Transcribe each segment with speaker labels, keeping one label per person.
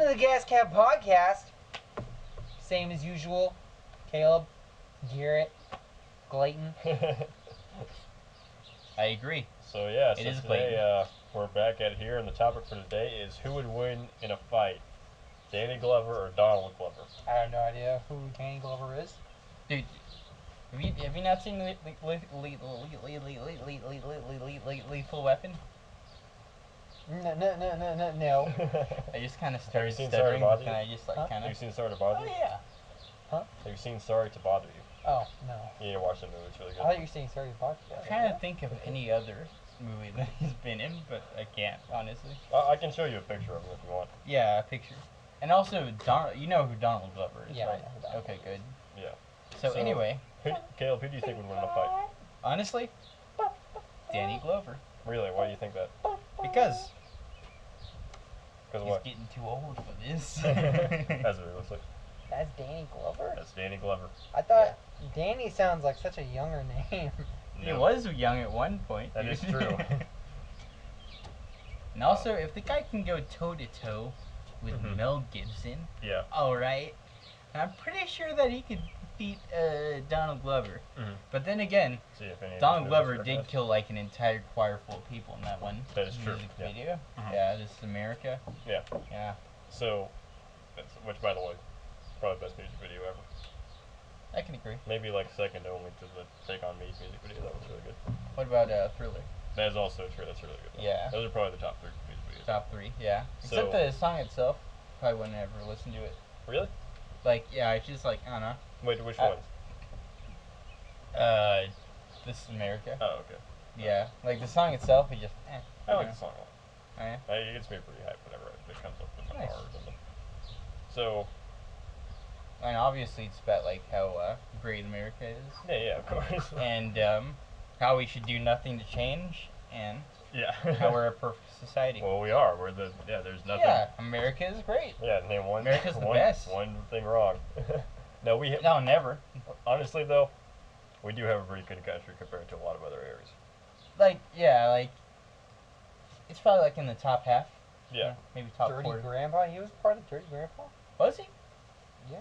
Speaker 1: to the Gascap podcast. Same as usual. Caleb, Garrett, Clayton.
Speaker 2: I agree.
Speaker 3: So yeah,
Speaker 2: It is
Speaker 3: today we're back at here, and the topic for today is who would win in a fight, Danny Glover or Donald Glover?
Speaker 1: I have no idea who Danny Glover is.
Speaker 2: Dude, have you not seen Lethal Weapon?
Speaker 1: No.
Speaker 2: I just kind of
Speaker 3: Have
Speaker 2: started
Speaker 3: you seen
Speaker 2: stuttering,
Speaker 3: Sorry to Bother
Speaker 2: and I just like
Speaker 1: Huh?
Speaker 2: kind
Speaker 3: Have you
Speaker 2: of.
Speaker 3: seen Sorry to Bother
Speaker 2: Oh
Speaker 3: You?
Speaker 2: yeah.
Speaker 1: Huh?
Speaker 3: Have you seen Sorry to Bother You?
Speaker 1: Oh, no.
Speaker 3: You need to watch the movie, it's really
Speaker 1: I
Speaker 3: good.
Speaker 1: thought you were saying sorry to bother you.
Speaker 2: I'm trying to think of any other movie that he's been in, but I can't honestly.
Speaker 3: I can show you a picture of him if you want.
Speaker 2: Yeah, a picture. And also, you know who Donald Glover is,
Speaker 1: Yeah, I
Speaker 2: right?
Speaker 1: know who Donald
Speaker 2: Okay, good.
Speaker 3: Yeah.
Speaker 2: So anyway,
Speaker 3: Caleb, who do you think would win the fight?
Speaker 2: honestly, Danny Glover.
Speaker 3: Really? Why do you think that?
Speaker 2: Because
Speaker 3: Because
Speaker 2: he's
Speaker 3: what?
Speaker 2: getting too old for this.
Speaker 3: That's what it looks like.
Speaker 1: That's Danny Glover?
Speaker 3: That's Danny Glover.
Speaker 1: I thought Danny sounds like such a younger name.
Speaker 2: He was young at one point.
Speaker 3: That
Speaker 2: dude.
Speaker 3: is true.
Speaker 2: And also, if the guy can go toe to toe with
Speaker 3: Mhm.
Speaker 2: Mel Gibson,
Speaker 3: Yeah.
Speaker 2: alright, I'm pretty sure that he could beat Donald Glover.
Speaker 3: Mhm.
Speaker 2: But then again,
Speaker 3: See if any of
Speaker 2: Donald
Speaker 3: these
Speaker 2: Glover
Speaker 3: movies
Speaker 2: did
Speaker 3: recognize.
Speaker 2: kill like an entire choir full of people in that one
Speaker 3: That is true,
Speaker 2: music
Speaker 3: yeah.
Speaker 2: video.
Speaker 3: Mhm.
Speaker 2: Yeah, This is America.
Speaker 3: Yeah.
Speaker 2: Yeah.
Speaker 3: So, which by the way, probably the best music video ever.
Speaker 2: I can agree.
Speaker 3: Maybe like second only to the Take On Me music video. That was really good.
Speaker 2: What about Thriller?
Speaker 3: That is also true. That's really good.
Speaker 2: Yeah.
Speaker 3: Those are probably the top three music videos.
Speaker 2: Top 3, yeah.
Speaker 3: So-
Speaker 2: Except the song itself, probably wouldn't ever listen to it.
Speaker 3: Really?
Speaker 2: Like, yeah, it's just like, I don't know.
Speaker 3: Wait, which
Speaker 2: Uh,
Speaker 3: one?
Speaker 2: This is America.
Speaker 3: Oh, okay.
Speaker 2: Yeah, like the song itself, it just.
Speaker 3: I like the song a lot.
Speaker 2: Oh, yeah.
Speaker 3: It gets me pretty hyped whenever it comes up in the
Speaker 2: Nice.
Speaker 3: car or something. So,
Speaker 2: And obviously, it's about like how great America is,
Speaker 3: yeah, of course.
Speaker 2: and how we should do nothing to change, and
Speaker 3: yeah.
Speaker 2: how we're a perfect society.
Speaker 3: Well, we are. There's nothing.
Speaker 2: Yeah, America is great.
Speaker 3: Yeah, name one.
Speaker 2: America's the
Speaker 3: one,
Speaker 2: best.
Speaker 3: One thing wrong. No,
Speaker 2: No, never.
Speaker 3: honestly though, we do have a pretty good country compared to a lot of other areas.
Speaker 2: Like, yeah, like it's probably like in the top half.
Speaker 3: Yeah.
Speaker 2: Maybe top
Speaker 1: Dirty
Speaker 2: quarter.
Speaker 1: Grandpa? He was part of Dirty Grandpa?
Speaker 2: Was he?
Speaker 1: Yeah.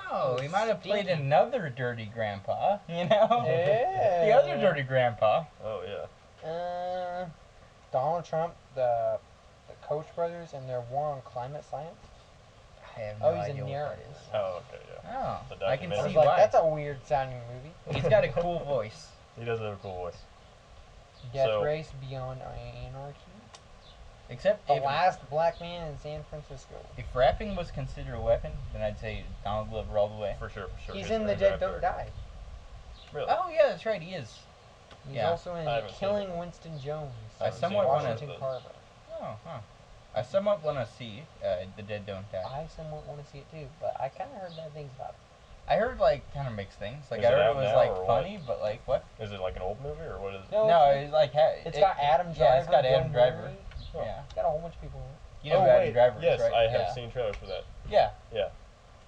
Speaker 2: Oh, he might have played
Speaker 1: Stinky.
Speaker 2: another dirty grandpa, you know?
Speaker 1: Yeah.
Speaker 2: The other dirty grandpa.
Speaker 3: Oh yeah.
Speaker 1: Donald Trump, the Koch brothers, and their war on climate science.
Speaker 2: I have
Speaker 1: Oh,
Speaker 2: no
Speaker 1: he's a
Speaker 2: idea what that
Speaker 1: narrative.
Speaker 2: is.
Speaker 3: Oh okay, yeah.
Speaker 2: Oh,
Speaker 3: The
Speaker 2: I can
Speaker 1: I
Speaker 3: documentary.
Speaker 1: was
Speaker 2: see
Speaker 1: like,
Speaker 2: why.
Speaker 1: that's a weird sounding movie.
Speaker 2: He's got a cool voice.
Speaker 3: He does have a cool voice.
Speaker 1: Death
Speaker 3: So-
Speaker 1: Race Beyond Anarchy.
Speaker 2: Except
Speaker 1: The
Speaker 2: if,
Speaker 1: Last Black Man in San Francisco.
Speaker 2: if rapping was considered a weapon, then I'd say Donald Glover all the way.
Speaker 3: For sure.
Speaker 1: He's
Speaker 3: His
Speaker 1: in The
Speaker 3: name's
Speaker 1: Dead
Speaker 3: right
Speaker 1: Don't
Speaker 3: there.
Speaker 1: Die.
Speaker 3: Really?
Speaker 2: Oh yeah, that's right, he is.
Speaker 1: He's
Speaker 2: Yeah.
Speaker 1: also in
Speaker 3: I haven't seen
Speaker 1: Killing
Speaker 3: it.
Speaker 1: Winston Jones.
Speaker 2: I somewhat wanna-
Speaker 1: Washington Carver.
Speaker 2: Oh, huh. I somewhat want to see The Dead Don't Die.
Speaker 1: I somewhat want to see it too, but I kind of heard bad things about it.
Speaker 2: I heard like kind of mixed things. Like
Speaker 3: Is
Speaker 2: I
Speaker 3: it
Speaker 2: heard
Speaker 3: out
Speaker 2: it was
Speaker 3: now,
Speaker 2: like
Speaker 3: or what?
Speaker 2: funny, but like what?
Speaker 3: Is it like an old movie or what is it?
Speaker 1: No,
Speaker 2: No,
Speaker 1: it's,
Speaker 2: it's like
Speaker 1: it's got Adam Driver.
Speaker 2: Yeah, it's got
Speaker 1: Bill
Speaker 2: Adam Driver.
Speaker 1: Murray.
Speaker 3: Oh.
Speaker 2: Yeah,
Speaker 1: It's got a whole bunch of people in it.
Speaker 2: you know
Speaker 3: oh,
Speaker 2: who Adam
Speaker 3: wait.
Speaker 2: Driver
Speaker 3: Yes,
Speaker 2: is, right?
Speaker 3: I have
Speaker 2: yeah.
Speaker 3: seen trailers for that.
Speaker 2: Yeah.
Speaker 3: Yeah.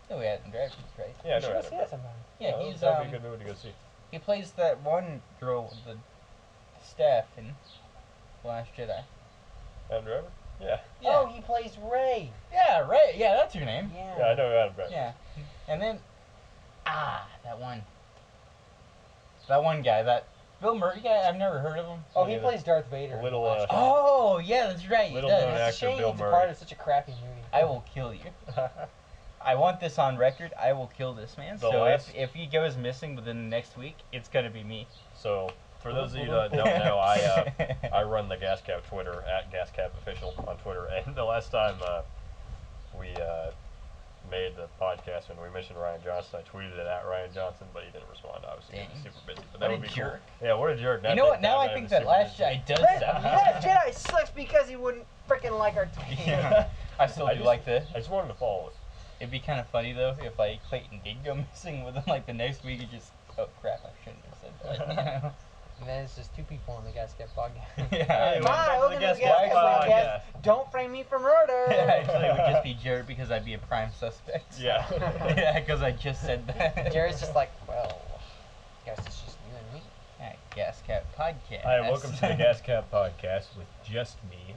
Speaker 2: You know who Adam Driver is, right?
Speaker 3: Yeah, I
Speaker 1: You
Speaker 3: know
Speaker 1: should
Speaker 3: Adam
Speaker 1: see
Speaker 3: Driver.
Speaker 1: it sometime.
Speaker 2: Yeah,
Speaker 3: Oh,
Speaker 2: he's
Speaker 3: that'd be a good movie to go see.
Speaker 2: he plays that one girl with the staff in The Last Jedi.
Speaker 3: Adam Driver? Yeah.
Speaker 2: Yeah.
Speaker 1: Oh, he plays Ray.
Speaker 2: Yeah, right. Yeah, that's her name.
Speaker 1: Yeah.
Speaker 3: Yeah, I know Adam Driver.
Speaker 2: Yeah. And then that one guy, that Bill Murray guy, I've never heard of him.
Speaker 1: Oh, he
Speaker 3: Yeah,
Speaker 1: plays Darth Vader. in
Speaker 3: little,
Speaker 1: The Last Jedi.
Speaker 2: Oh, yeah, that's right. He
Speaker 3: Little
Speaker 2: does.
Speaker 3: known
Speaker 1: It's a
Speaker 3: actor
Speaker 1: shame
Speaker 3: Bill
Speaker 1: he's a
Speaker 3: Murray.
Speaker 1: part of such a crappy movie.
Speaker 2: I will kill you. I want this on record. I will kill this man.
Speaker 3: The
Speaker 2: So
Speaker 3: last-
Speaker 2: if he goes missing within the next week, it's gonna be me.
Speaker 3: So, for those of you that don't know, I run the Gascap Twitter, at Gascap Official on Twitter, and the last time we made the podcast when we mentioned Ryan Johnson, I tweeted it at Ryan Johnson, but he didn't respond. Obviously, he was
Speaker 2: Dang.
Speaker 3: super busy. But
Speaker 2: What
Speaker 3: that
Speaker 2: a
Speaker 3: would be
Speaker 2: jerk.
Speaker 3: Cool. Yeah, what a jerk.
Speaker 2: You know what? Now I
Speaker 3: guy
Speaker 2: think
Speaker 3: was
Speaker 2: that
Speaker 3: super
Speaker 2: Last
Speaker 3: busy.
Speaker 2: Jedi does
Speaker 1: Last
Speaker 2: sound.
Speaker 1: Jedi sucks because he wouldn't freaking like our team.
Speaker 2: Yeah. I still do like the.
Speaker 3: I just wanted to follow it.
Speaker 2: It'd be kind of funny though if like Clayton did go missing within like the next week. He just oh crap, I shouldn't have said that. You know?
Speaker 1: And then it's just two people on the Gascap podcast.
Speaker 2: Yeah.
Speaker 3: Hey,
Speaker 1: Hi,
Speaker 3: welcome
Speaker 1: welcome
Speaker 3: to
Speaker 1: to
Speaker 3: the
Speaker 1: the
Speaker 3: Gascap
Speaker 1: Gascap
Speaker 3: podcast.
Speaker 1: podcast. Don't frame me for murder.
Speaker 2: Actually, it would just be Jared because I'd be a prime suspect.
Speaker 3: Yeah.
Speaker 2: Yeah, because I just said that.
Speaker 1: Jared's just like, well, guess it's just you and me.
Speaker 2: Alright, Gascap podcast.
Speaker 3: Hi, welcome to the Gascap podcast with just me.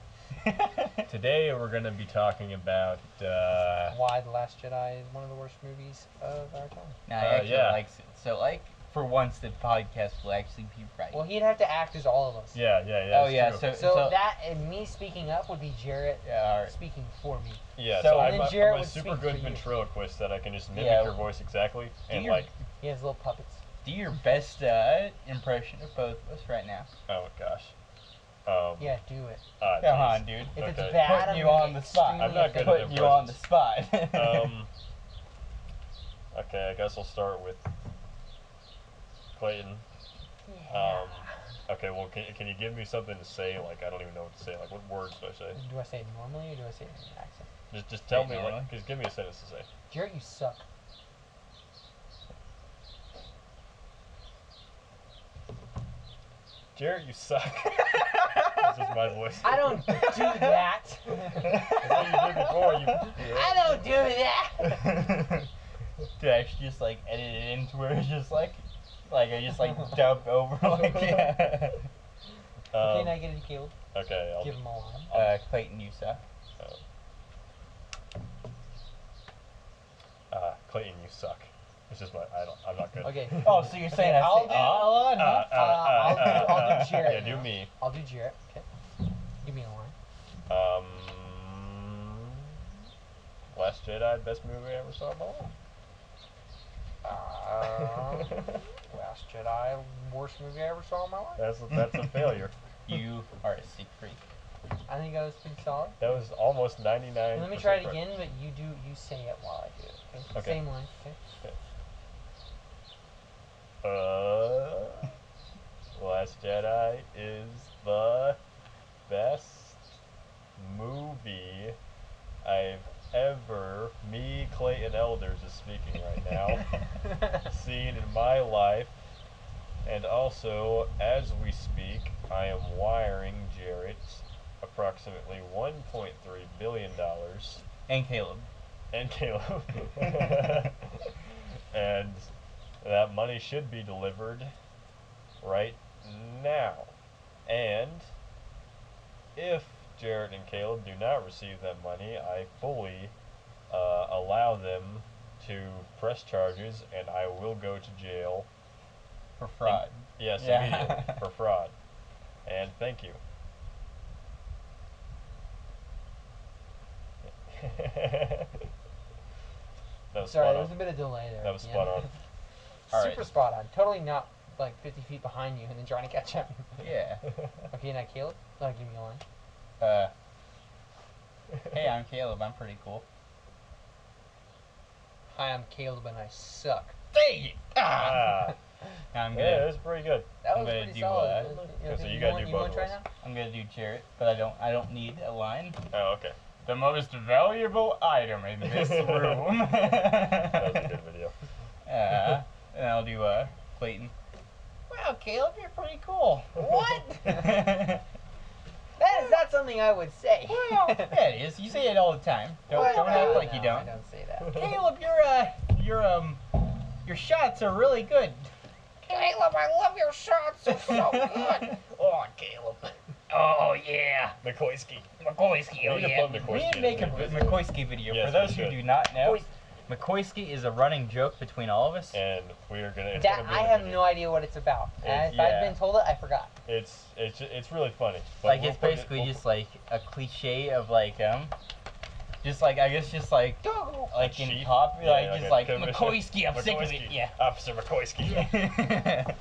Speaker 3: Today we're gonna be talking about.
Speaker 1: Why The Last Jedi is one of the worst movies of our time.
Speaker 2: Now, I actually
Speaker 3: yeah.
Speaker 2: likes it. So, like, for once, the podcast will actually be right.
Speaker 1: Well, he'd have to act as all of us.
Speaker 3: Yeah.
Speaker 2: Oh,
Speaker 3: it's
Speaker 2: yeah,
Speaker 3: true.
Speaker 1: So that and me speaking up would be Jarrett
Speaker 2: Yeah, alright.
Speaker 1: speaking for me.
Speaker 3: Yeah,
Speaker 2: So-
Speaker 3: so
Speaker 1: And
Speaker 3: I'm,
Speaker 1: then
Speaker 3: a,
Speaker 1: Jarrett
Speaker 3: I'm a
Speaker 1: would
Speaker 3: super
Speaker 1: speak
Speaker 3: good
Speaker 1: for you.
Speaker 3: ventriloquist that I can just mimic
Speaker 2: Yeah,
Speaker 3: your voice exactly, and
Speaker 2: your-
Speaker 3: like,
Speaker 1: He has little puppets.
Speaker 2: Do your best impression of both of us right now.
Speaker 3: oh gosh.
Speaker 1: Yeah, do it.
Speaker 2: Come
Speaker 3: Jeez.
Speaker 2: on, dude.
Speaker 1: If it's
Speaker 3: Okay.
Speaker 1: bad,
Speaker 2: Putting
Speaker 1: I'm
Speaker 2: you
Speaker 1: gonna
Speaker 2: on
Speaker 1: get
Speaker 2: the spot.
Speaker 1: extremely
Speaker 3: I'm not good at
Speaker 1: offended.
Speaker 2: Putting you on the spot.
Speaker 3: Okay, I guess I'll start with Clayton.
Speaker 1: Yeah.
Speaker 3: Okay, well, can you give me something to say? Like, I don't even know what to say. Like, what words do I say?
Speaker 1: Do I say it normally or do I say it in an accent?
Speaker 3: Just tell
Speaker 2: Say
Speaker 3: me,
Speaker 2: normally.
Speaker 3: like, just give me a sentence to say.
Speaker 1: Jarrett, you suck.
Speaker 3: Jarrett, you suck. That's just my voice.
Speaker 1: I don't do that.
Speaker 3: That's what you did before.
Speaker 1: I don't do that.
Speaker 2: Dude, I should just like edit it into where it's just like I just like dub over like yeah.
Speaker 1: Okay, now get it to Caleb.
Speaker 3: Okay, I'll
Speaker 1: Give him a line.
Speaker 2: Clayton, you suck.
Speaker 3: Clayton, you suck. It's just I'm not good.
Speaker 1: Okay.
Speaker 2: Oh, so you're saying
Speaker 1: I'll do-
Speaker 2: Alan, huh?
Speaker 1: I'll do Jarrett.
Speaker 3: Yeah, do me.
Speaker 1: I'll do Jarrett. Okay. Give me a line.
Speaker 3: Last Jedi, best movie I ever saw in my life.
Speaker 1: Last Jedi, worst movie I ever saw in my life.
Speaker 3: That's a failure.
Speaker 2: You are a sick freak.
Speaker 1: I think that was pretty solid.
Speaker 3: That was almost 99.
Speaker 1: And let me try it again, but you say it while I do it. Okay.
Speaker 3: Okay.
Speaker 1: Same line. Okay.
Speaker 3: Last Jedi is the best movie I've ever, me, Clayton Elders is speaking right now, seen in my life. And also, as we speak, I am wiring Jarrett approximately $1.3 billion.
Speaker 2: And Caleb.
Speaker 3: And Caleb. And that money should be delivered right now. And if Jarrett and Caleb do not receive that money, I fully allow them to press charges, and I will go to jail.
Speaker 2: For fraud.
Speaker 3: Yes,
Speaker 2: Yeah.
Speaker 3: immediately, for fraud. And thank you. That was
Speaker 1: Sorry,
Speaker 3: spot
Speaker 1: there was
Speaker 3: on.
Speaker 1: a bit of delay there.
Speaker 3: That was
Speaker 1: at the
Speaker 3: spot
Speaker 1: end.
Speaker 3: on.
Speaker 2: All
Speaker 1: Super
Speaker 2: right.
Speaker 1: spot on. Totally not like 50 feet behind you and then trying to catch up.
Speaker 2: Yeah.
Speaker 1: Okay, now Caleb. Give me a line.
Speaker 2: Hey, I'm Caleb. I'm pretty cool.
Speaker 1: Hi, I'm Caleb and I suck.
Speaker 2: Dang it!
Speaker 3: Ah,
Speaker 2: I'm
Speaker 3: yeah,
Speaker 2: gonna
Speaker 3: that's pretty good.
Speaker 1: That
Speaker 2: I'm
Speaker 1: was
Speaker 2: gonna
Speaker 1: pretty
Speaker 2: do,
Speaker 1: solid.
Speaker 3: so you gotta do
Speaker 1: you
Speaker 3: both
Speaker 1: want to
Speaker 3: of
Speaker 1: try
Speaker 3: us.
Speaker 1: now?
Speaker 2: I'm gonna do Jarrett, but I don't need a line.
Speaker 3: Oh, okay.
Speaker 2: The most valuable item in this room.
Speaker 3: That was a good video.
Speaker 2: And I'll do Clayton. Wow, Caleb, you're pretty cool.
Speaker 1: What?
Speaker 2: Well,
Speaker 1: That is not something I would say.
Speaker 2: yeah, it is. You say it all the time. Don't
Speaker 1: Well,
Speaker 2: act
Speaker 1: no,
Speaker 2: like you
Speaker 1: no,
Speaker 2: don't.
Speaker 1: I don't say that.
Speaker 2: Caleb, your shots are really good.
Speaker 1: Caleb, I love your shots. They're so good.
Speaker 3: Oh, Caleb.
Speaker 2: Oh yeah,
Speaker 3: McCoyski.
Speaker 2: McCoyski. Oh
Speaker 3: We need to
Speaker 2: yeah.
Speaker 3: put
Speaker 2: We
Speaker 3: McCoyski
Speaker 2: need to make a
Speaker 3: in there.
Speaker 2: McCoyski video.
Speaker 3: Yes,
Speaker 2: For those
Speaker 3: we
Speaker 2: who
Speaker 3: should.
Speaker 2: do not know,
Speaker 1: Boys.
Speaker 2: McCoyski is a running joke between all of us.
Speaker 3: And we are gonna. It's
Speaker 1: That,
Speaker 3: gonna be
Speaker 1: I
Speaker 3: in the
Speaker 1: have
Speaker 3: video.
Speaker 1: no idea what it's about. And if
Speaker 2: yeah.
Speaker 1: I've been told it, I forgot.
Speaker 3: It's really funny. But
Speaker 2: Like
Speaker 3: we'll
Speaker 2: it's
Speaker 3: put it-
Speaker 2: basically
Speaker 3: we'll-
Speaker 2: just like a cliche of like just like I guess just like in
Speaker 3: Chief?
Speaker 2: pop
Speaker 3: Yeah,
Speaker 2: like
Speaker 3: like
Speaker 2: just
Speaker 3: a
Speaker 2: like
Speaker 3: commissioner.
Speaker 2: McCoyski, I'm sick of it.
Speaker 3: McCoyski.
Speaker 2: Yeah.
Speaker 3: Officer McCoyski.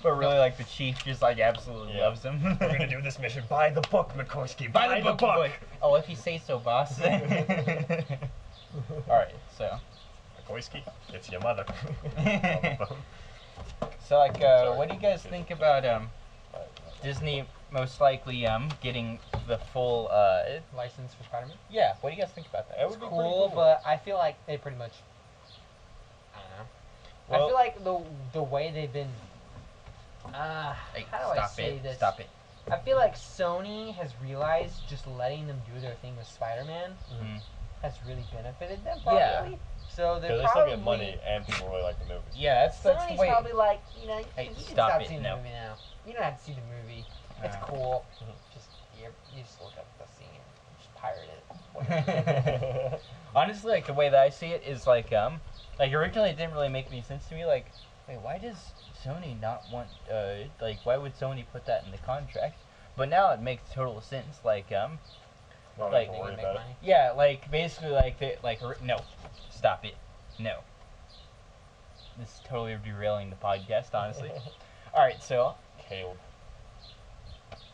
Speaker 2: But really, like the chief just like absolutely
Speaker 3: Yeah.
Speaker 2: loves him.
Speaker 3: We're gonna do this mission. Buy the book, McCoyski.
Speaker 2: Buy the book, boy. Oh, if you say so, boss. All right, so
Speaker 3: McCoyski, it's your mother.
Speaker 2: so like,
Speaker 3: Sorry.
Speaker 2: what do you guys think about Disney most likely getting the full
Speaker 1: License for Spider-Man.
Speaker 2: yeah? What do you guys think about that?
Speaker 3: That
Speaker 1: It's
Speaker 3: would be
Speaker 1: cool,
Speaker 3: pretty cool.
Speaker 1: but I feel like they pretty much. I don't know.
Speaker 3: Well-
Speaker 1: I feel like the way they've been.
Speaker 2: Hey,
Speaker 1: how do I
Speaker 2: stop
Speaker 1: say
Speaker 2: it!
Speaker 1: this?
Speaker 2: Stop it!
Speaker 1: I feel like Sony has realized just letting them do their thing with Spider-Man
Speaker 2: Mhm.
Speaker 1: has really benefited them.
Speaker 2: Yeah.
Speaker 1: Probably. So they're
Speaker 3: Because they
Speaker 1: probably.
Speaker 3: still get money and people really like the movies.
Speaker 2: Yeah, that's the
Speaker 1: Sony's
Speaker 2: way.
Speaker 1: probably like, you
Speaker 2: Hey,
Speaker 1: can
Speaker 2: stop
Speaker 1: stop
Speaker 2: it,
Speaker 1: seeing
Speaker 2: no.
Speaker 1: the movie now. You don't have to see the movie. It's
Speaker 2: No.
Speaker 1: cool.
Speaker 3: Mhm.
Speaker 1: Just you just look up the scene. pirate it.
Speaker 2: Honestly, like the way that I see it is like originally it didn't really make any sense to me. Like, wait, why does Sony not want like why would Sony put that in the contract? But now it makes total sense. Like
Speaker 3: Not
Speaker 2: Like,
Speaker 3: even
Speaker 1: They
Speaker 3: worry
Speaker 1: can make
Speaker 3: about it.
Speaker 1: money.
Speaker 2: yeah, like basically like no, stop it, no. This is totally derailing the podcast, honestly. All right, so
Speaker 3: Caleb,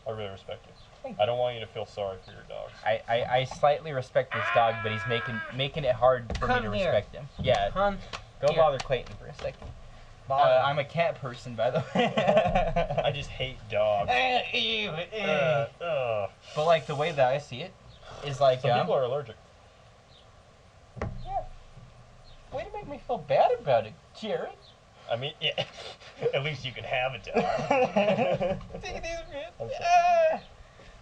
Speaker 3: I really respect you.
Speaker 2: Thank
Speaker 3: I don't want you to feel sorry for your dogs.
Speaker 2: I slightly respect this dog, but he's making it hard for me
Speaker 1: Come
Speaker 2: to
Speaker 1: here.
Speaker 2: respect him. Yeah,
Speaker 1: Come
Speaker 2: go
Speaker 1: here.
Speaker 2: bother Clayton for a second. I'm a cat person, by the way.
Speaker 3: I just hate dogs.
Speaker 2: But like the way that I see it is like
Speaker 3: Some people are allergic.
Speaker 2: yeah. Way to make me feel bad about it, Jared.
Speaker 3: I mean, yeah. At least you can have a dog.
Speaker 2: Take it easy, man.
Speaker 3: I'm sorry.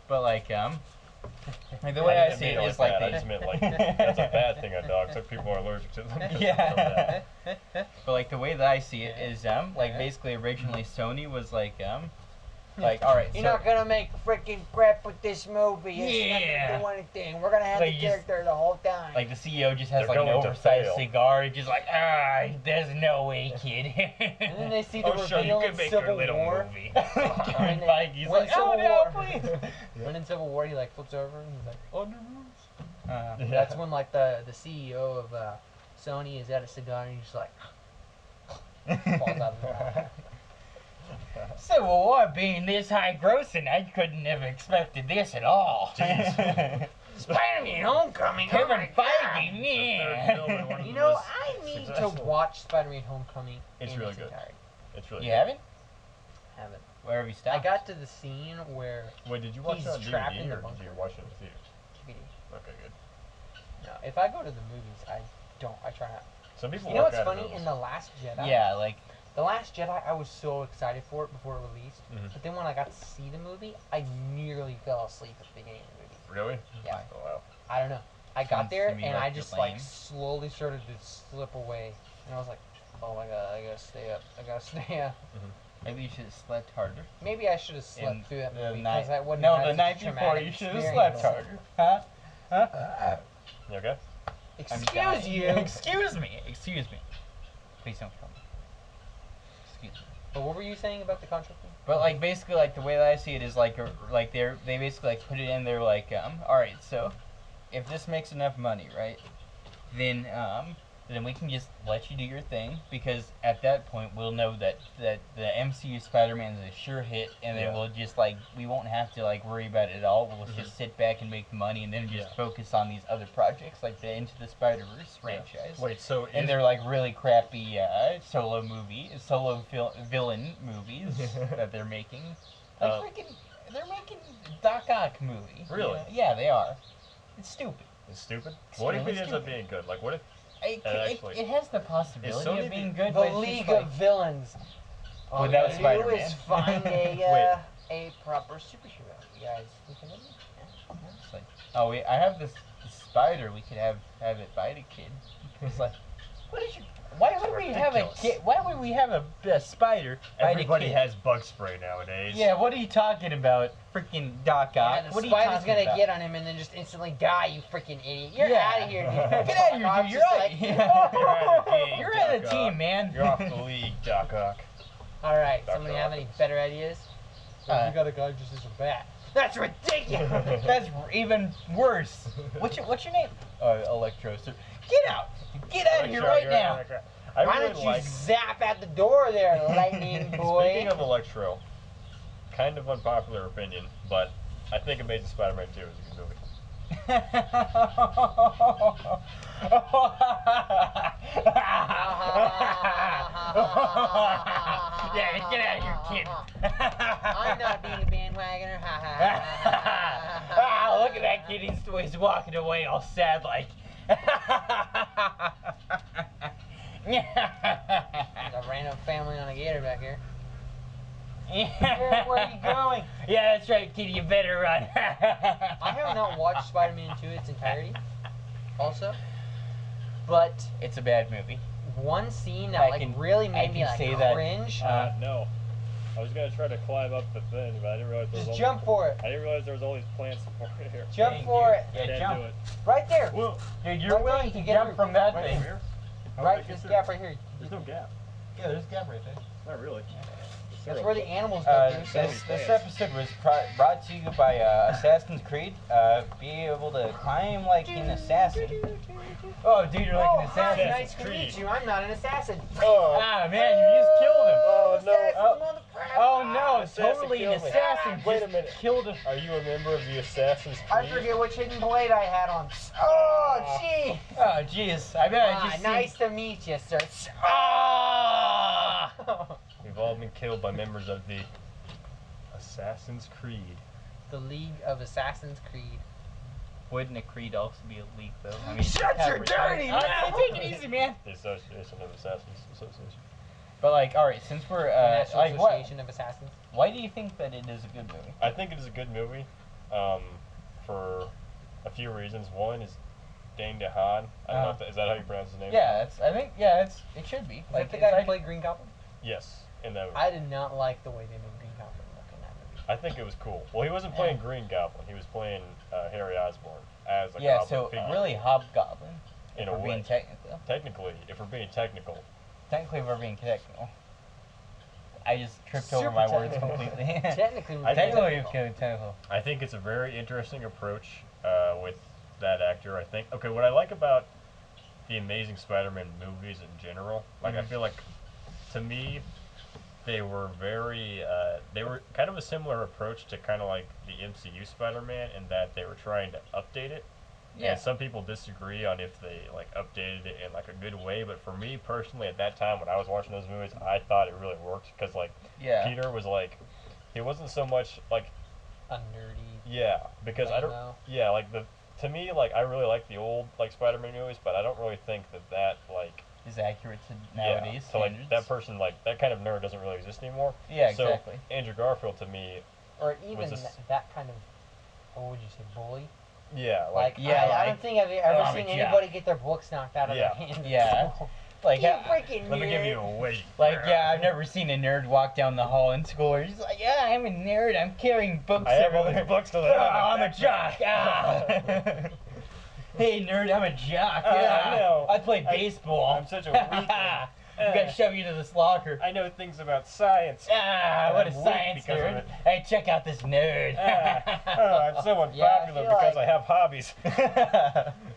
Speaker 2: But like the way I
Speaker 3: didn't
Speaker 2: see
Speaker 3: mean
Speaker 2: it
Speaker 3: like
Speaker 2: is like
Speaker 3: that. I
Speaker 2: they
Speaker 3: just meant like that's a bad thing on dogs. Like people are allergic to them.
Speaker 2: yeah. But like the way that I see it is like basically originally Sony was like all right,
Speaker 1: You're
Speaker 2: so
Speaker 1: not gonna make freaking crap with this movie. It's not
Speaker 2: Yeah.
Speaker 1: gonna do anything. We're gonna have
Speaker 2: Like,
Speaker 1: the
Speaker 2: just-
Speaker 1: character the whole time.
Speaker 2: like the CEO just has
Speaker 3: They're
Speaker 2: like an
Speaker 3: going to
Speaker 2: oversized
Speaker 3: fail.
Speaker 2: cigar, he's just like there's no way, kid.
Speaker 1: and then they see the
Speaker 3: Oh, sure, you
Speaker 1: reveal
Speaker 3: can
Speaker 1: in
Speaker 3: make your
Speaker 1: Civil
Speaker 3: little
Speaker 1: War.
Speaker 3: movie.
Speaker 1: When they-
Speaker 2: Like he's
Speaker 1: when
Speaker 2: like
Speaker 1: Civil
Speaker 2: oh no,
Speaker 1: War-
Speaker 2: please.
Speaker 1: When in Civil War, he like flips over and he's like, "Oh no!"
Speaker 2: Uh,
Speaker 1: That's when like the CEO of Sony is at a cigar and he's just like falls out of the mouth.
Speaker 2: Civil War being this high grossing, I couldn't have expected this at all.
Speaker 1: Spider-Man: Homecoming. Oh
Speaker 2: Kevin
Speaker 1: my
Speaker 2: Feige,
Speaker 1: God.
Speaker 2: yeah.
Speaker 1: You know, I need to watch Spider-Man: Homecoming.
Speaker 3: It's
Speaker 1: in
Speaker 3: really
Speaker 1: its
Speaker 3: good.
Speaker 1: entirety.
Speaker 3: It's really
Speaker 2: You
Speaker 3: good.
Speaker 2: haven't?
Speaker 1: Haven't.
Speaker 2: Where have you
Speaker 1: I
Speaker 2: stopped?
Speaker 1: got to the scene where
Speaker 3: Wait, did you watch
Speaker 1: He's
Speaker 3: it on
Speaker 1: trapped
Speaker 3: DVD
Speaker 1: in the
Speaker 3: or did
Speaker 1: bunker.
Speaker 3: you watch it in the theater?
Speaker 1: DVD.
Speaker 3: Okay, good.
Speaker 1: No, if I go to the movies, I try not.
Speaker 3: Some people
Speaker 1: You know
Speaker 3: walk
Speaker 1: what's
Speaker 3: out of
Speaker 1: funny?
Speaker 3: movies.
Speaker 1: In The Last Jedi.
Speaker 2: Yeah, like
Speaker 1: The Last Jedi, I was so excited for it before it released.
Speaker 3: Mhm.
Speaker 1: But then when I got to see the movie, I nearly fell asleep at the beginning of the movie.
Speaker 3: Really?
Speaker 1: Yeah.
Speaker 3: Oh wow.
Speaker 1: I don't know. I got
Speaker 2: Sounds
Speaker 1: there
Speaker 2: to me
Speaker 1: and
Speaker 2: like
Speaker 1: I
Speaker 2: you're
Speaker 1: just
Speaker 2: lame.
Speaker 1: like slowly started to slip away, and I was like, "Oh my god, I gotta stay up. I gotta stay up."
Speaker 2: maybe you should have slept harder.
Speaker 1: Maybe I should have slept
Speaker 2: In
Speaker 1: through that
Speaker 2: the
Speaker 1: movie
Speaker 2: night-
Speaker 1: because I wouldn't.
Speaker 2: No,
Speaker 1: have
Speaker 2: the
Speaker 1: had
Speaker 2: night
Speaker 1: such a
Speaker 2: before
Speaker 1: traumatic
Speaker 2: you should have
Speaker 1: experience.
Speaker 2: slept harder. Huh?
Speaker 3: You okay?
Speaker 2: I'm
Speaker 1: Excuse
Speaker 2: dying.
Speaker 1: you.
Speaker 2: Excuse me. Excuse me. Please don't kill me. Excuse me.
Speaker 1: But what were you saying about the contract?
Speaker 2: But like basically like the way that I see it is like they basically like put it in there like all right, so if this makes enough money, right, then we can just let you do your thing, because at that point we'll know that the MCU Spider-Man is a sure hit, and then
Speaker 3: Yeah.
Speaker 2: we'll just like we won't have to like worry about it at all. We'll just sit back and make the money, and then just
Speaker 3: Yeah.
Speaker 2: focus on these other projects like the Into the Spider-Verse franchise.
Speaker 3: Wait, so
Speaker 2: And
Speaker 3: is,
Speaker 2: they're like really crappy villain movies that they're making. Like they're making Doc Ock movie.
Speaker 3: Really?
Speaker 2: Yeah, they are. It's stupid.
Speaker 3: it's stupid? What if it
Speaker 2: Extremely
Speaker 3: ends up
Speaker 2: stupid.
Speaker 3: being good? Like what if
Speaker 2: It has the possibility
Speaker 3: Sony
Speaker 2: of being
Speaker 3: the-
Speaker 2: good,
Speaker 1: The
Speaker 2: but it's
Speaker 1: League
Speaker 2: just like,
Speaker 1: of Villains. All you
Speaker 2: Without
Speaker 1: gotta do
Speaker 2: Spider-Man.
Speaker 1: is find
Speaker 3: Wait.
Speaker 1: a proper superhero. You guys, we can do
Speaker 2: it's like, oh, I have this spider. We could have it bite a kid. It's like, what is your? Why would we have a
Speaker 3: ridiculous.
Speaker 2: kid? Why would we have a spider bite
Speaker 3: everybody
Speaker 2: a kid?
Speaker 3: has bug spray nowadays?
Speaker 2: Yeah, what are you talking about? Freaking Doc Ock.
Speaker 1: Yeah, the
Speaker 2: what are you
Speaker 1: spider's
Speaker 2: talking
Speaker 1: gonna
Speaker 2: about?
Speaker 1: get on him and then just instantly die, you freaking idiot. You're
Speaker 2: Yeah.
Speaker 1: out of here, dude.
Speaker 2: Get out of here,
Speaker 1: Doc's
Speaker 2: dude. You're
Speaker 1: just
Speaker 2: out.
Speaker 1: like,
Speaker 3: You're out of the game,
Speaker 2: You're out of the
Speaker 3: Doc
Speaker 2: team,
Speaker 3: Ock.
Speaker 2: man.
Speaker 3: You're off the league, Doc Ock.
Speaker 1: Alright,
Speaker 3: Dr.
Speaker 1: somebody have any
Speaker 3: Octopus.
Speaker 1: better ideas?
Speaker 2: Uh,
Speaker 1: We got a guy just as a bat. That's ridiculous!
Speaker 2: That's even worse. What's your name? Electro. Sir. Get out. Get out of here right now.
Speaker 3: I
Speaker 1: Why
Speaker 3: really
Speaker 1: don't you
Speaker 3: like.
Speaker 1: zap at the door there, lightning boy?
Speaker 3: Speaking of Electro, kind of unpopular opinion, but I think Amazing Spider-Man 2 is a good movie.
Speaker 2: Yeah, get out of here, kid.
Speaker 1: I'm not being a bandwagoner. Ha ha ha, ha, ha, ha.
Speaker 2: Ah, look at that kid. He's walking away all sad like.
Speaker 1: A random family on a gator back here.
Speaker 2: Where
Speaker 1: are you going?
Speaker 2: Yeah, that's right, kid. You better run.
Speaker 1: I have not watched Spider-Man 2 its entirety, also. But
Speaker 2: It's a bad movie.
Speaker 1: one scene that
Speaker 2: I
Speaker 1: like
Speaker 2: can-
Speaker 1: really
Speaker 2: I
Speaker 1: made me
Speaker 2: can
Speaker 1: like
Speaker 2: say that,
Speaker 1: cringe.
Speaker 3: No. I was gonna try to climb up the thing, but I didn't realize there was
Speaker 1: Just
Speaker 3: all
Speaker 1: jump for it.
Speaker 3: I didn't realize there was all these plants here.
Speaker 1: Jump
Speaker 2: Dang,
Speaker 1: for
Speaker 2: dude.
Speaker 1: it.
Speaker 2: Yeah,
Speaker 3: Can't
Speaker 2: jump.
Speaker 3: do it.
Speaker 1: Right there.
Speaker 3: Whoa.
Speaker 2: Dude, you're
Speaker 1: Right
Speaker 2: willing
Speaker 1: there,
Speaker 2: to
Speaker 1: you get
Speaker 2: jump
Speaker 1: through.
Speaker 2: from that
Speaker 3: Right
Speaker 2: thing.
Speaker 3: here? How
Speaker 1: Right,
Speaker 3: would I
Speaker 1: this
Speaker 3: get
Speaker 1: gap
Speaker 3: through?
Speaker 1: right here.
Speaker 3: There's no gap.
Speaker 2: Yeah, there's a gap right there.
Speaker 3: Not really.
Speaker 1: That's where the animals go through. So
Speaker 2: This episode was brought to you by Assassin's Creed. Be able to climb like an assassin. Oh, dude, you're like
Speaker 1: oh,
Speaker 2: an
Speaker 1: hi,
Speaker 2: assassin.
Speaker 1: nice to meet you. I'm not an assassin.
Speaker 3: Oh,
Speaker 2: Ah, man, you just killed him.
Speaker 3: Oh, no.
Speaker 1: Assassin,
Speaker 2: Oh no,
Speaker 3: Assassin
Speaker 2: totally an
Speaker 3: killed me.
Speaker 2: assassin.
Speaker 3: Wait
Speaker 2: just
Speaker 3: a minute.
Speaker 2: Killed him.
Speaker 3: are you a member of the Assassin's Creed?
Speaker 1: I forget which hidden blade I had on. Oh, gee.
Speaker 2: Oh, jeez. I bet I just
Speaker 1: Nice to meet you, sir.
Speaker 2: Ah!
Speaker 3: We've all been killed by members of the Assassin's Creed.
Speaker 1: The League of Assassin's Creed.
Speaker 2: Wouldn't a creed also be a league, though? I mean,
Speaker 1: Shut your dirty mouth!
Speaker 2: Take it easy, man.
Speaker 3: The Association of Assassins Association.
Speaker 2: But like, all right, since we're
Speaker 1: National
Speaker 2: like, what?
Speaker 1: Association of Assassins.
Speaker 2: Why do you think that it is a good movie?
Speaker 3: I think it is a good movie, for a few reasons. One is Dane DeHaan. I don't know if is that how you pronounce his name?
Speaker 2: Yeah, I think it should be.
Speaker 1: Is
Speaker 2: Like,
Speaker 1: that the guy who
Speaker 2: like,
Speaker 1: played Green Goblin?
Speaker 3: Yes, in that movie.
Speaker 1: I did not like the way they made Green Goblin look in that movie.
Speaker 3: I think it was cool. Well, he wasn't playing Green Goblin. He was playing Harry Osborn as a
Speaker 2: yeah,
Speaker 3: goblin
Speaker 2: so
Speaker 3: figure.
Speaker 2: really Hobgoblin.
Speaker 3: In
Speaker 2: if
Speaker 3: a
Speaker 2: we're
Speaker 3: way.
Speaker 2: being technical.
Speaker 3: Technically, if we're being technical.
Speaker 2: Technically, we're being technical. I just tripped over
Speaker 1: Super
Speaker 2: my words
Speaker 1: technical.
Speaker 2: completely.
Speaker 1: Technically,
Speaker 3: I think-
Speaker 2: Technically, it's getting technical.
Speaker 3: I think it's a very interesting approach with that actor. I think. Okay, what I like about the Amazing Spider-Man movies in general, like I feel like, to me, they were they were kind of a similar approach to kind of like the MCU Spider-Man in that they were trying to update it.
Speaker 2: Yeah.
Speaker 3: And some people disagree on if they like updated it in like a good way, but for me personally, at that time when I was watching those movies, I thought it really worked because like
Speaker 2: Yeah.
Speaker 3: Peter was like, he wasn't so much like
Speaker 1: a nerdy.
Speaker 3: yeah, because I don't
Speaker 1: lame-o.
Speaker 3: yeah like to me like I really like the old like Spider-Man movies, but I don't really think that like
Speaker 2: Is accurate to
Speaker 3: yeah,
Speaker 2: nowadays
Speaker 3: so like
Speaker 2: standards.
Speaker 3: that person like that kind of nerd doesn't really exist anymore.
Speaker 2: Yeah,
Speaker 3: So
Speaker 2: exactly.
Speaker 3: Andrew Garfield to me,
Speaker 1: Or even
Speaker 3: this-
Speaker 1: that kind of, what would you say, bully?
Speaker 3: yeah,
Speaker 1: Like,
Speaker 2: yeah,
Speaker 1: I
Speaker 2: like,
Speaker 1: don't think I've ever
Speaker 2: I'm a
Speaker 1: seen
Speaker 2: jock.
Speaker 1: anybody get their books knocked out of
Speaker 3: Yeah.
Speaker 1: their hands.
Speaker 2: Yeah. Like,
Speaker 1: You
Speaker 2: yeah,
Speaker 1: freaking
Speaker 3: let me give
Speaker 1: nerd.
Speaker 3: you a wedgie.
Speaker 2: like, yeah, I've never seen a nerd walk down the hall in school where he's like, yeah, I'm a nerd, I'm carrying books
Speaker 3: I have all
Speaker 2: everywhere.
Speaker 3: these books to the
Speaker 2: Ah, I'm a jock. Ah. Hey, nerd, I'm a jock. Yeah,
Speaker 3: I know.
Speaker 2: I play baseball.
Speaker 3: I'm such a weakling.
Speaker 2: I'm gonna shove you to this locker.
Speaker 3: I know things about science.
Speaker 2: Ah, what a
Speaker 3: I'm weak
Speaker 2: science
Speaker 3: because of
Speaker 2: nerd.
Speaker 3: it.
Speaker 2: Hey, check out this nerd.
Speaker 3: I'm so unpopular
Speaker 1: Yeah, I feel
Speaker 3: because
Speaker 1: like-
Speaker 3: I have hobbies.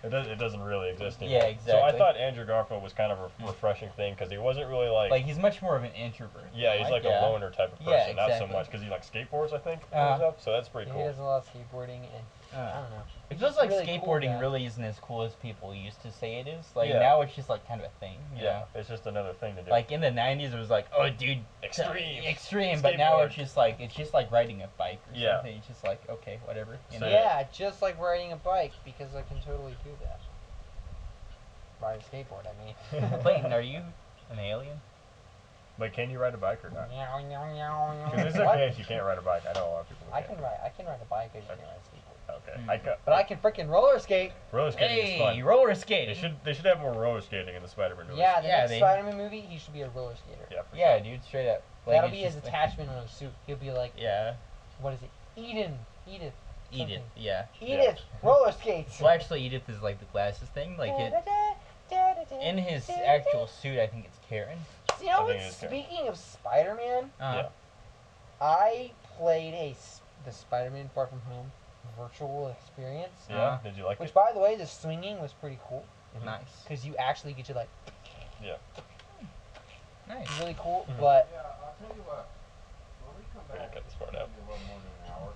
Speaker 3: It doesn't really exist anymore.
Speaker 2: Yeah,
Speaker 3: So I
Speaker 2: exactly.
Speaker 3: thought Andrew Garfield was kind of a refreshing thing because he wasn't really like,
Speaker 2: Like, he's much more of an introvert.
Speaker 3: yeah, he's like
Speaker 2: yeah.
Speaker 3: a loner type of person,
Speaker 2: Yeah,
Speaker 3: not so
Speaker 2: exactly.
Speaker 3: much because he like skateboards, I think,
Speaker 2: Uh-huh.
Speaker 3: and stuff. So that's pretty
Speaker 1: Yeah, he
Speaker 3: cool.
Speaker 1: does a lot of skateboarding, and I don't know.
Speaker 2: It feels like
Speaker 1: really cool
Speaker 2: skateboarding
Speaker 1: guy.
Speaker 2: really isn't as cool as people used to say it is. Like,
Speaker 3: Yeah.
Speaker 2: now it's just like kind of a thing. You
Speaker 3: Yeah,
Speaker 2: know?
Speaker 3: it's just another thing to do.
Speaker 2: Like in the 90s, it was like, oh, dude,
Speaker 3: Extreme.
Speaker 2: extreme. But now
Speaker 3: Skateboard.
Speaker 2: it's just like riding a bike or
Speaker 3: Yeah.
Speaker 2: something. It's just like, okay, whatever. You
Speaker 3: So
Speaker 2: know?
Speaker 1: Yeah, just like riding a bike, because I can totally do that. Ride a skateboard, I mean.
Speaker 2: Clayton, are you an alien?
Speaker 3: But can you ride a bike or not?
Speaker 1: Meow, meow, meow, meow.
Speaker 3: Because it's
Speaker 1: What?
Speaker 3: okay if you can't ride a bike. I know a lot of people who
Speaker 1: I
Speaker 3: can't.
Speaker 1: can ride a bike, I just can't ride a skateboard.
Speaker 3: Okay.
Speaker 2: Mm.
Speaker 1: But I can freaking roller skate.
Speaker 3: roller skating is
Speaker 2: Hey,
Speaker 3: fun.
Speaker 2: roller
Speaker 3: They
Speaker 2: skating.
Speaker 3: should have more roller skating in the Spider-Man movies.
Speaker 1: Yeah, the
Speaker 2: Yeah,
Speaker 1: next
Speaker 2: they-
Speaker 1: Spider-Man movie, he should be a roller skater.
Speaker 3: Yeah, for
Speaker 2: Yeah,
Speaker 3: sure.
Speaker 2: dude, straight up. Like,
Speaker 1: That'll
Speaker 2: it's
Speaker 1: be his
Speaker 2: just
Speaker 1: attachment on his suit. He'll be like,
Speaker 2: Yeah,
Speaker 1: what is it? Edith.
Speaker 2: Edith.
Speaker 1: something.
Speaker 2: Yeah.
Speaker 1: Edith, roller skates.
Speaker 2: Well, actually, Edith is like the glasses thing. Like it in his actual suit. I think it's Karen.
Speaker 1: You know
Speaker 3: I
Speaker 1: what?
Speaker 3: think it's Karen.
Speaker 1: Speaking of Spider-Man,
Speaker 3: Yeah.
Speaker 1: I played the Spider-Man Far From Home virtual experience.
Speaker 3: Yeah. Did you like
Speaker 1: Which,
Speaker 3: it?
Speaker 1: by the way, the swinging was pretty cool
Speaker 2: Nice.
Speaker 1: because you actually get to like
Speaker 3: Yeah.
Speaker 2: Nice.
Speaker 1: it's really cool.
Speaker 3: Mhm.
Speaker 1: But
Speaker 4: Yeah, I'll tell you what. When we come
Speaker 3: We're gonna
Speaker 4: back,
Speaker 3: cut this part
Speaker 4: it'll
Speaker 3: out.
Speaker 4: be a little more than an hour.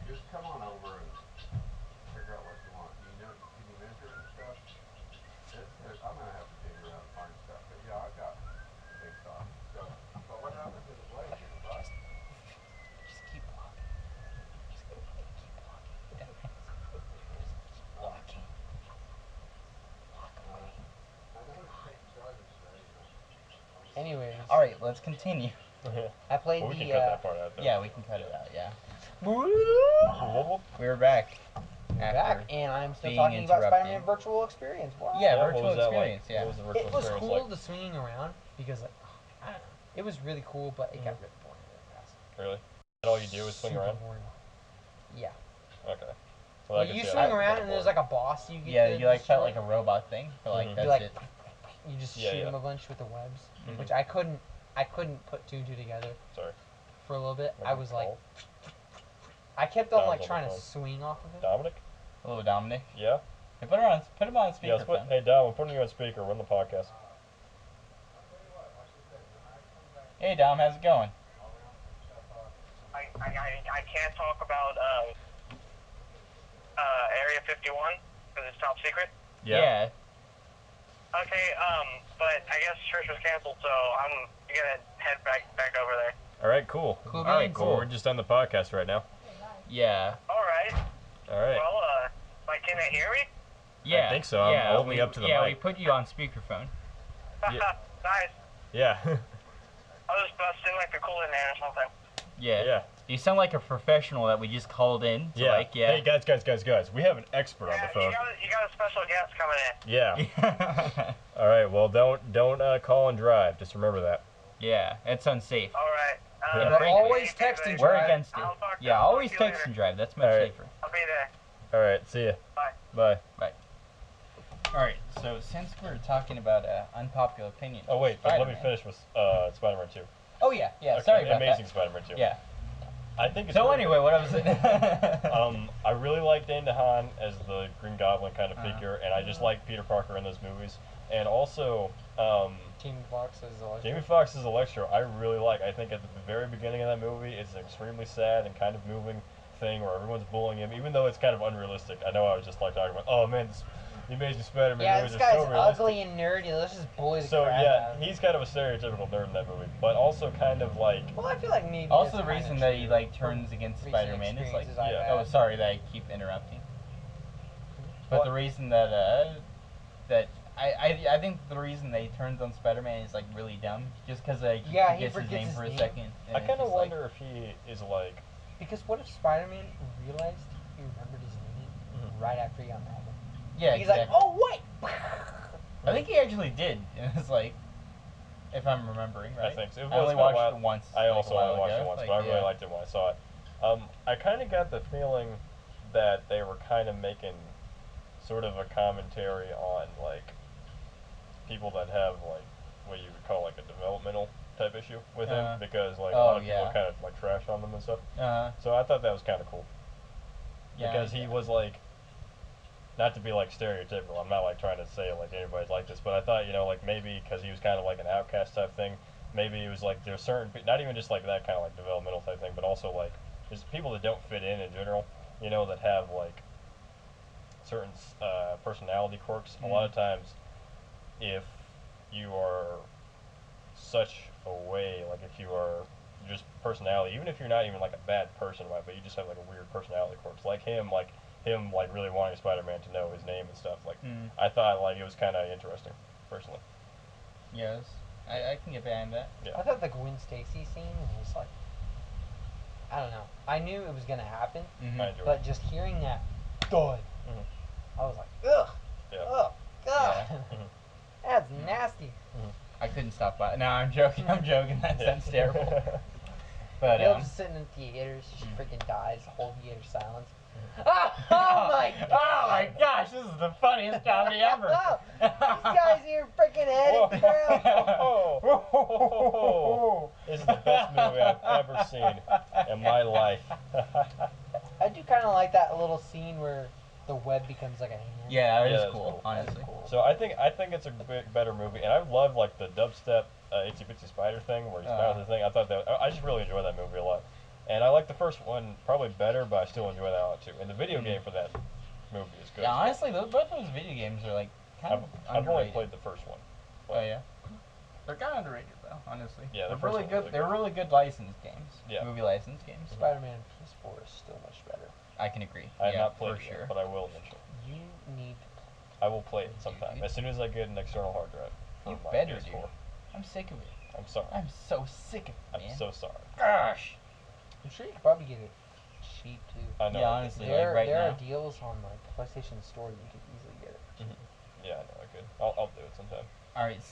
Speaker 4: Just come on over and figure out what you want. Can you measure and stuff? I'm gonna have to figure out find stuff. But yeah, I've got the big stuff. So, but what happened to the blade? Did it bust?
Speaker 2: Just keep walking. Just keep walking. Walking.
Speaker 4: I know it's taking drivers today.
Speaker 1: anyways,
Speaker 2: All right, let's continue.
Speaker 1: I played
Speaker 3: Well, we
Speaker 1: the.
Speaker 3: can cut that part out. Though.
Speaker 2: Yeah, we can cut it out. Yeah.
Speaker 3: Whoop.
Speaker 2: We're back.
Speaker 1: back, and I'm still
Speaker 2: being
Speaker 1: talking about
Speaker 2: interrupted.
Speaker 1: Spider-Man virtual experience. Wow.
Speaker 2: Yeah,
Speaker 3: What
Speaker 2: virtual
Speaker 3: was that
Speaker 2: experience.
Speaker 3: Like?
Speaker 2: Yeah.
Speaker 3: What was the virtual
Speaker 1: It was
Speaker 3: experience
Speaker 1: cool
Speaker 3: like?
Speaker 1: the swinging around because like, I don't know, It was really cool, but it got really boring really fast.
Speaker 3: Really? That all you do is swing
Speaker 1: Super
Speaker 3: around?
Speaker 1: boring. Yeah.
Speaker 3: Okay.
Speaker 1: Well,
Speaker 3: I can
Speaker 1: you
Speaker 3: see
Speaker 1: swing
Speaker 3: that
Speaker 1: around
Speaker 3: being
Speaker 1: and there's
Speaker 3: boring.
Speaker 1: like a boss you get
Speaker 2: Yeah,
Speaker 1: to
Speaker 2: you like felt
Speaker 1: destroy.
Speaker 2: like a robot thing, but like
Speaker 3: Mhm.
Speaker 2: that's
Speaker 1: You like
Speaker 2: it.
Speaker 1: you just
Speaker 3: Yeah,
Speaker 1: shoot
Speaker 3: yeah.
Speaker 1: them a bunch with the webs,
Speaker 3: Mhm.
Speaker 1: which I couldn't put two and two together
Speaker 3: Sorry.
Speaker 1: for a little bit.
Speaker 3: What
Speaker 1: I
Speaker 3: do you
Speaker 1: was like,
Speaker 3: call?
Speaker 1: I kept on
Speaker 3: Dom's
Speaker 1: like
Speaker 3: on the
Speaker 1: trying to
Speaker 3: phone.
Speaker 1: swing off of it.
Speaker 3: Dominic?
Speaker 2: Hello, Dominic.
Speaker 3: Yeah?
Speaker 2: Hey, put him on
Speaker 3: Yes,
Speaker 2: speakerphone.
Speaker 3: hey Dom, I'm putting you on speaker. We're on the podcast.
Speaker 2: Hey, Dom, how's it going?
Speaker 5: I can't talk about Area 51 because it's top secret.
Speaker 2: Yeah.
Speaker 5: Okay, but I guess church was canceled, so I'm gonna head back over there.
Speaker 3: Alright, cool.
Speaker 1: Cool
Speaker 3: Alright,
Speaker 1: beans.
Speaker 3: cool. We're just on the podcast right now.
Speaker 2: Yeah.
Speaker 5: All right.
Speaker 3: Alright.
Speaker 5: Well, like, can they hear me?
Speaker 2: Yeah.
Speaker 3: think so. I'm
Speaker 2: Yeah,
Speaker 3: only up to the
Speaker 2: yeah, we
Speaker 3: mic.
Speaker 2: put you on speakerphone.
Speaker 3: Yeah.
Speaker 5: Nice.
Speaker 3: Yeah.
Speaker 5: I was busting like the coolant man or something.
Speaker 2: Yeah.
Speaker 3: Yeah.
Speaker 2: You sound like a professional that we just called in. To
Speaker 3: Yeah.
Speaker 2: Like, yeah.
Speaker 3: Hey, guys. We have an expert on the phone.
Speaker 5: You got a special guest coming in.
Speaker 3: Yeah. Alright, well, don't call and drive. Just remember that.
Speaker 2: Yeah, it's unsafe.
Speaker 5: All right.
Speaker 3: Yeah.
Speaker 1: But
Speaker 2: frankly,
Speaker 1: always text and
Speaker 2: We're
Speaker 1: drive.
Speaker 2: against it.
Speaker 5: I'll talk to
Speaker 2: Yeah,
Speaker 5: you
Speaker 2: always text
Speaker 5: later.
Speaker 2: and drive. That's much
Speaker 3: Alright.
Speaker 2: safer.
Speaker 5: I'll be there.
Speaker 3: Alright, see ya.
Speaker 5: Bye.
Speaker 3: Bye.
Speaker 2: Alright, so since we're talking about unpopular opinions.
Speaker 3: Oh, wait, but let me
Speaker 2: Spider-Man-
Speaker 3: finish with Spider-Man 2.
Speaker 2: Oh, yeah, yeah,
Speaker 3: Okay,
Speaker 2: sorry about
Speaker 3: Amazing
Speaker 2: that.
Speaker 3: Spider-Man 2.
Speaker 2: Yeah.
Speaker 3: I think it's
Speaker 2: So
Speaker 3: really
Speaker 2: anyway,
Speaker 3: good.
Speaker 2: what I was saying.
Speaker 3: I really like Dane DeHaan as the Green Goblin kind of
Speaker 2: Uh-huh.
Speaker 3: figure, and I just like Peter Parker in those movies. And also,
Speaker 1: Team Fox is Electro.
Speaker 3: Jamie Foxx's Electro, I really like. I think at the very beginning of that movie, it's an extremely sad and kind of moving thing where everyone's bullying him, even though it's kind of unrealistic. I know I was just like talking about, oh man, the Amazing Spider-Man
Speaker 1: Yeah,
Speaker 3: movies
Speaker 1: this
Speaker 3: are
Speaker 1: guy's
Speaker 3: so realistic.
Speaker 1: ugly and nerdy. Let's just bully the
Speaker 3: So
Speaker 1: crap out
Speaker 3: yeah,
Speaker 1: of him.
Speaker 3: he's kind of a stereotypical nerd in that movie, but also kind of like,
Speaker 1: Well, I feel like maybe.
Speaker 2: Also,
Speaker 1: that's
Speaker 2: the
Speaker 1: kinda
Speaker 2: reason that he
Speaker 1: true
Speaker 2: like
Speaker 1: from
Speaker 2: turns against
Speaker 1: recent
Speaker 2: Spider-Man is like,
Speaker 1: experiences I've
Speaker 3: Yeah.
Speaker 2: oh,
Speaker 1: had.
Speaker 2: sorry that I keep interrupting. But
Speaker 3: What?
Speaker 2: the reason that I think the reason that he turns on Spider-Man is like really dumb, just because like
Speaker 1: Yeah,
Speaker 2: he
Speaker 1: he
Speaker 2: forgets his
Speaker 1: forgets
Speaker 2: name
Speaker 1: his
Speaker 2: for a
Speaker 1: name.
Speaker 2: second. and
Speaker 3: I
Speaker 2: it's
Speaker 3: kind of
Speaker 2: just like-
Speaker 3: wonder if he is like,
Speaker 1: Because what if Spider-Man realized he remembered his name right after he got mad?
Speaker 2: yeah,
Speaker 1: He's
Speaker 2: exactly.
Speaker 1: like, oh wait.
Speaker 2: I think he actually did. It was like, if I'm remembering right.
Speaker 3: I think so.
Speaker 2: I
Speaker 3: Well,
Speaker 2: only
Speaker 3: it's been a
Speaker 2: watched
Speaker 3: while.
Speaker 2: it once.
Speaker 3: I
Speaker 2: like,
Speaker 3: also
Speaker 2: a while
Speaker 3: only watched
Speaker 2: ago.
Speaker 3: it once,
Speaker 2: Like,
Speaker 3: but I really
Speaker 2: yeah.
Speaker 3: liked it when I saw it. I kind of got the feeling that they were kind of making sort of a commentary on like people that have like what you would call like a developmental type issue with him, because like a lot of people kind of like trash on them and stuff. So I thought that was kind of cool,
Speaker 2: Yeah,
Speaker 3: because he was like, not to be like stereotypical, I'm not like trying to say like anybody's like this, but I thought, you know, like maybe because he was kind of like an outcast type thing, maybe it was like there's certain, not even just like that kind of like developmental type thing, but also like there's people that don't fit in general, you know, that have like certain personality quirks. A lot of times, if you are such a way, like if you are just personality, even if you're not even like a bad person, right, but you just have like a weird personality quirks, like him really wanting Spider-Man to know his name and stuff, like I thought like it was kind of interesting, personally.
Speaker 2: Yes, I can get behind that.
Speaker 3: Yeah.
Speaker 1: I thought the Gwen Stacy scene was like, I don't know. I knew it was gonna happen,
Speaker 3: I enjoyed
Speaker 1: but
Speaker 3: it.
Speaker 1: just hearing that thud,
Speaker 3: Mhm.
Speaker 1: I was like, ugh,
Speaker 3: Yeah.
Speaker 1: ugh, God,
Speaker 2: Yeah.
Speaker 1: that's nasty.
Speaker 2: I couldn't stop by. No, I'm joking. I'm joking. That
Speaker 3: Yeah.
Speaker 2: sounds terrible. But
Speaker 1: Bill's sitting in theaters, she freaking dies. The whole theater silence. Oh my god!
Speaker 2: Oh my gosh, this is the funniest comedy ever.
Speaker 1: These guys here freaking headed
Speaker 3: Whoa. This is the best movie I've ever seen in my life.
Speaker 1: I do kind of like that little scene where the web becomes like a hand.
Speaker 2: Yeah, that
Speaker 3: Yeah,
Speaker 2: is
Speaker 3: that's
Speaker 2: cool,
Speaker 3: cool.
Speaker 2: honestly.
Speaker 1: That's cool.
Speaker 3: So I think it's a bit better movie, and I love like the dubstep Itsy Bitsy Spider thing where he smiles the thing. I thought that I just really enjoy that movie a lot, and I like the first one probably better, but I still enjoy that a lot too. And the video game for that movie is good.
Speaker 2: Yeah, honestly, both those video games are like kind of
Speaker 3: I've only
Speaker 2: underrated.
Speaker 3: played the first one.
Speaker 2: Oh yeah, they're kind of underrated though, honestly.
Speaker 3: Yeah, the
Speaker 2: they're
Speaker 3: first
Speaker 2: really
Speaker 3: one was
Speaker 2: good.
Speaker 3: really
Speaker 2: They're
Speaker 3: good.
Speaker 2: really good licensed games.
Speaker 3: Yeah.
Speaker 2: Movie licensed games.
Speaker 1: Spider-Man PS4 is still much better.
Speaker 2: I can agree.
Speaker 3: I have
Speaker 2: yeah,
Speaker 3: not played
Speaker 2: for
Speaker 3: it
Speaker 2: sure.
Speaker 3: yet, but I will eventually.
Speaker 1: You need.
Speaker 3: I will play it sometime as soon as I get an external hard drive.
Speaker 2: You
Speaker 3: on my
Speaker 2: better,
Speaker 3: PS4.
Speaker 2: dude. I'm sick of it.
Speaker 3: I'm sorry.
Speaker 2: I'm so sick of it,
Speaker 3: I'm
Speaker 2: man.
Speaker 3: so sorry.
Speaker 2: Gosh.
Speaker 1: I'm sure you could probably get it cheap too.
Speaker 3: I know.
Speaker 2: Yeah, honestly,
Speaker 1: There,
Speaker 2: like right
Speaker 1: there
Speaker 2: now.
Speaker 1: are deals on like PlayStation Store. You could easily get it.
Speaker 3: Yeah, I know. I could. I'll do it sometime.
Speaker 2: All right,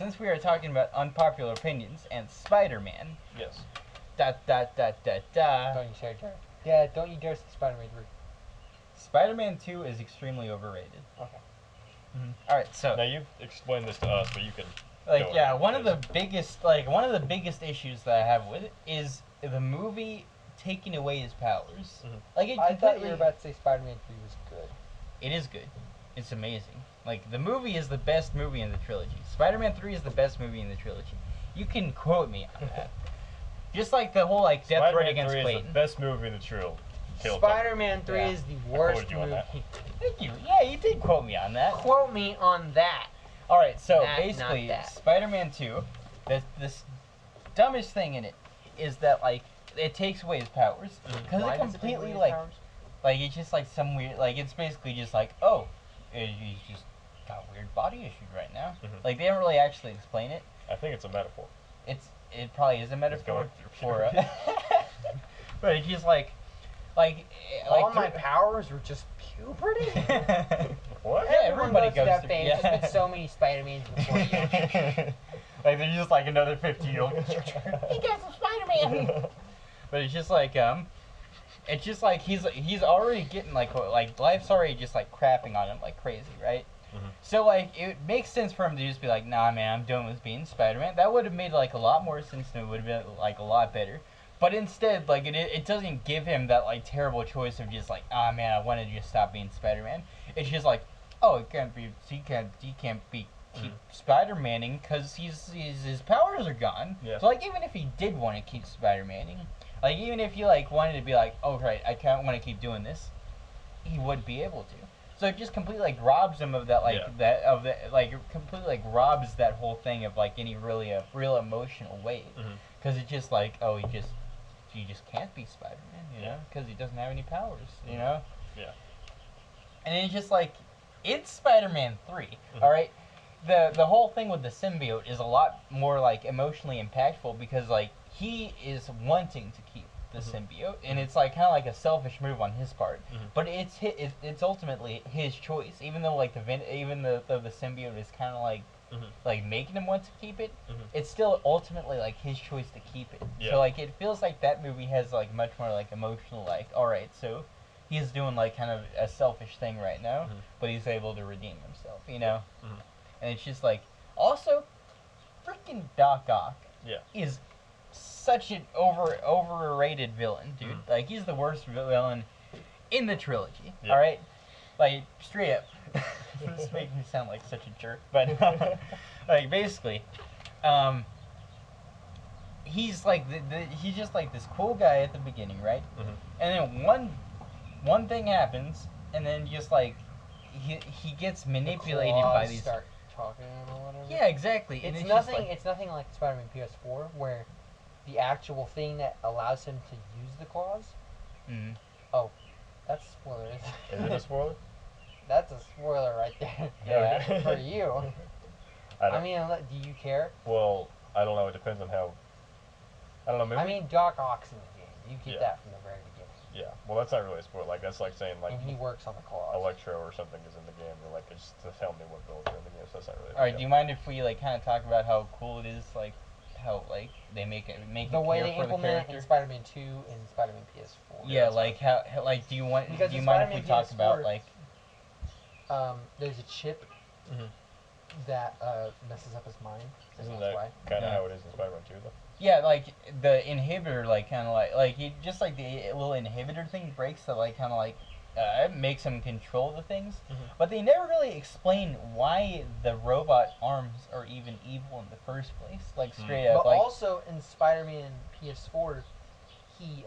Speaker 2: since we are talking about unpopular opinions and Spider-Man,
Speaker 3: Yes.
Speaker 2: Dot dot dot dot dot.
Speaker 1: Don't you dare, Dad, don't you dare say Spider-Man 3.
Speaker 2: Spider-Man 2 is extremely overrated.
Speaker 1: Okay.
Speaker 2: All right, so
Speaker 3: Now you've explained this to us, but you can.
Speaker 2: like
Speaker 3: go
Speaker 2: yeah,
Speaker 3: ahead,
Speaker 2: one of the
Speaker 3: please.
Speaker 2: biggest issues that I have with it is the movie taking away his powers.
Speaker 3: Mhm.
Speaker 2: Like it
Speaker 1: I thought
Speaker 2: completely.
Speaker 1: you were about to say Spider-Man 3 was good.
Speaker 2: It is good. It's amazing. Like the movie is the best movie in the trilogy. Spider-Man 3 is the best movie in the trilogy. You can quote me on that. Just like the whole like Death Threat
Speaker 3: Spider-Man
Speaker 2: Against
Speaker 3: 3 is
Speaker 2: Clayton.
Speaker 3: the best movie in the trilogy.
Speaker 1: Spider-Man 3
Speaker 2: Yeah.
Speaker 1: is the
Speaker 3: I
Speaker 1: worst
Speaker 3: quoted you on that.
Speaker 1: movie.
Speaker 2: Thank you. Yeah, you did quote me on that.
Speaker 1: Quote me on that.
Speaker 2: All right, so
Speaker 1: That,
Speaker 2: basically,
Speaker 1: not that.
Speaker 2: Spider-Man 2, this dumbest thing in it is that like it takes away his powers because
Speaker 1: Why
Speaker 2: it
Speaker 1: does it take
Speaker 2: completely
Speaker 1: away his
Speaker 2: like
Speaker 1: powers?
Speaker 2: like it's just like some weird like it's basically just like oh he's just got a weird body issue right now.
Speaker 3: Mhm.
Speaker 2: Like they don't really actually explain it.
Speaker 3: I think it's a metaphor.
Speaker 2: It probably is a metaphor
Speaker 3: going through
Speaker 2: for but it's just like
Speaker 1: All my powers were just puberty?
Speaker 3: What?
Speaker 2: Yeah,
Speaker 1: Everyone
Speaker 2: everybody
Speaker 1: goes through
Speaker 2: goes
Speaker 1: that
Speaker 2: through-
Speaker 1: phase.
Speaker 2: yeah.
Speaker 1: There's been so many Spider-Mans before you.
Speaker 2: Like they're just like another 50-year-old. He got some Spider-Man. But it's just like he's already getting like life's already just like crapping on him like crazy, right?
Speaker 3: Mhm.
Speaker 2: So like it makes sense for him to just be like, nah, man, I'm done with being Spider-Man. That would have made like a lot more sense and it would have been like a lot better. But instead, like it doesn't give him that like terrible choice of just like, ah, man, I want to just stop being Spider-Man. It's just like, oh, he can't be keep Spider-Maning because his powers are gone.
Speaker 3: Yeah.
Speaker 2: So like even if he did want to keep Spider-Maning, like even if he like wanted to be like, oh right, I can't want to keep doing this, he would be able to. So it just completely like robs him of that completely like robs that whole thing of like any real emotional weight because it's just like oh he just can't be Spider-Man, you know, because he doesn't have any powers, you know.
Speaker 3: Yeah.
Speaker 2: And it's just like it's Spider-Man 3, all right. The whole thing with the symbiote is a lot more like emotionally impactful because like he is wanting to keep the symbiote and it's like kind of like a selfish move on his part, but it's ultimately his choice. Even though like the symbiote is kind of like making him want to keep it, it's still ultimately like his choice to keep it.
Speaker 3: Yeah.
Speaker 2: So like it feels like that movie has like much more like emotional like all right, so he's doing like kind of a selfish thing right now, but he's able to redeem himself, you know. And it's just like, also, freaking Doc Ock is such an overrated villain, dude. Like, he's the worst villain in the trilogy, alright? Like, straight up. This makes me sound like such a jerk, but, like, basically, he's like, he's just like this cool guy at the beginning, right? And then one thing happens, and then just like, he gets manipulated by these...
Speaker 1: Start talking or whatever.
Speaker 2: Yeah, exactly. And
Speaker 1: It's
Speaker 2: just
Speaker 1: nothing.
Speaker 2: like-
Speaker 1: It's nothing like Spider-Man PS4, where the actual thing that allows him to use the claws.
Speaker 2: Mm.
Speaker 1: Oh, that's a spoiler.
Speaker 3: Is it a spoiler?
Speaker 1: That's a spoiler right there.
Speaker 2: Yeah.
Speaker 3: Okay.
Speaker 1: For you.
Speaker 3: I
Speaker 1: I mean, do you care?
Speaker 3: well, I don't know. It depends on how. I don't know. Maybe.
Speaker 1: I mean, Doc Ock's in the game. You get
Speaker 3: Yeah.
Speaker 1: that from the very beginning.
Speaker 3: Yeah. Well, that's not really a spoiler. Like that's like saying like
Speaker 1: And he works on the claws.
Speaker 3: Electro or something is in the game. You're like it's to tell me what villains are in the game. So that's not really.
Speaker 2: All right. Do you mind if we like kind of talk about how cool it is, like how like they make it
Speaker 1: The way
Speaker 2: clear
Speaker 1: they
Speaker 2: for the
Speaker 1: implement it
Speaker 2: character?
Speaker 1: in Spider-Man 2 and Spider-Man PS4.
Speaker 2: Yeah,
Speaker 3: that's
Speaker 2: like how like do you mind
Speaker 1: Because
Speaker 2: if
Speaker 1: in
Speaker 2: we
Speaker 1: Spider-Man
Speaker 2: talk
Speaker 1: PS4
Speaker 2: about like
Speaker 1: there's a chip that messes up his mind.
Speaker 3: Isn't
Speaker 1: That's
Speaker 3: that
Speaker 1: why.
Speaker 3: kind of
Speaker 2: Yeah.
Speaker 3: how it is in Spider-Man 2 though?
Speaker 2: yeah, like the inhibitor like kind of like he just like the little inhibitor thing breaks that like kind of like it makes him control the things, but they never really explain why the robot arms are even evil in the first place. Like straight up,
Speaker 1: But
Speaker 2: like
Speaker 1: also in Spider-Man PS4, he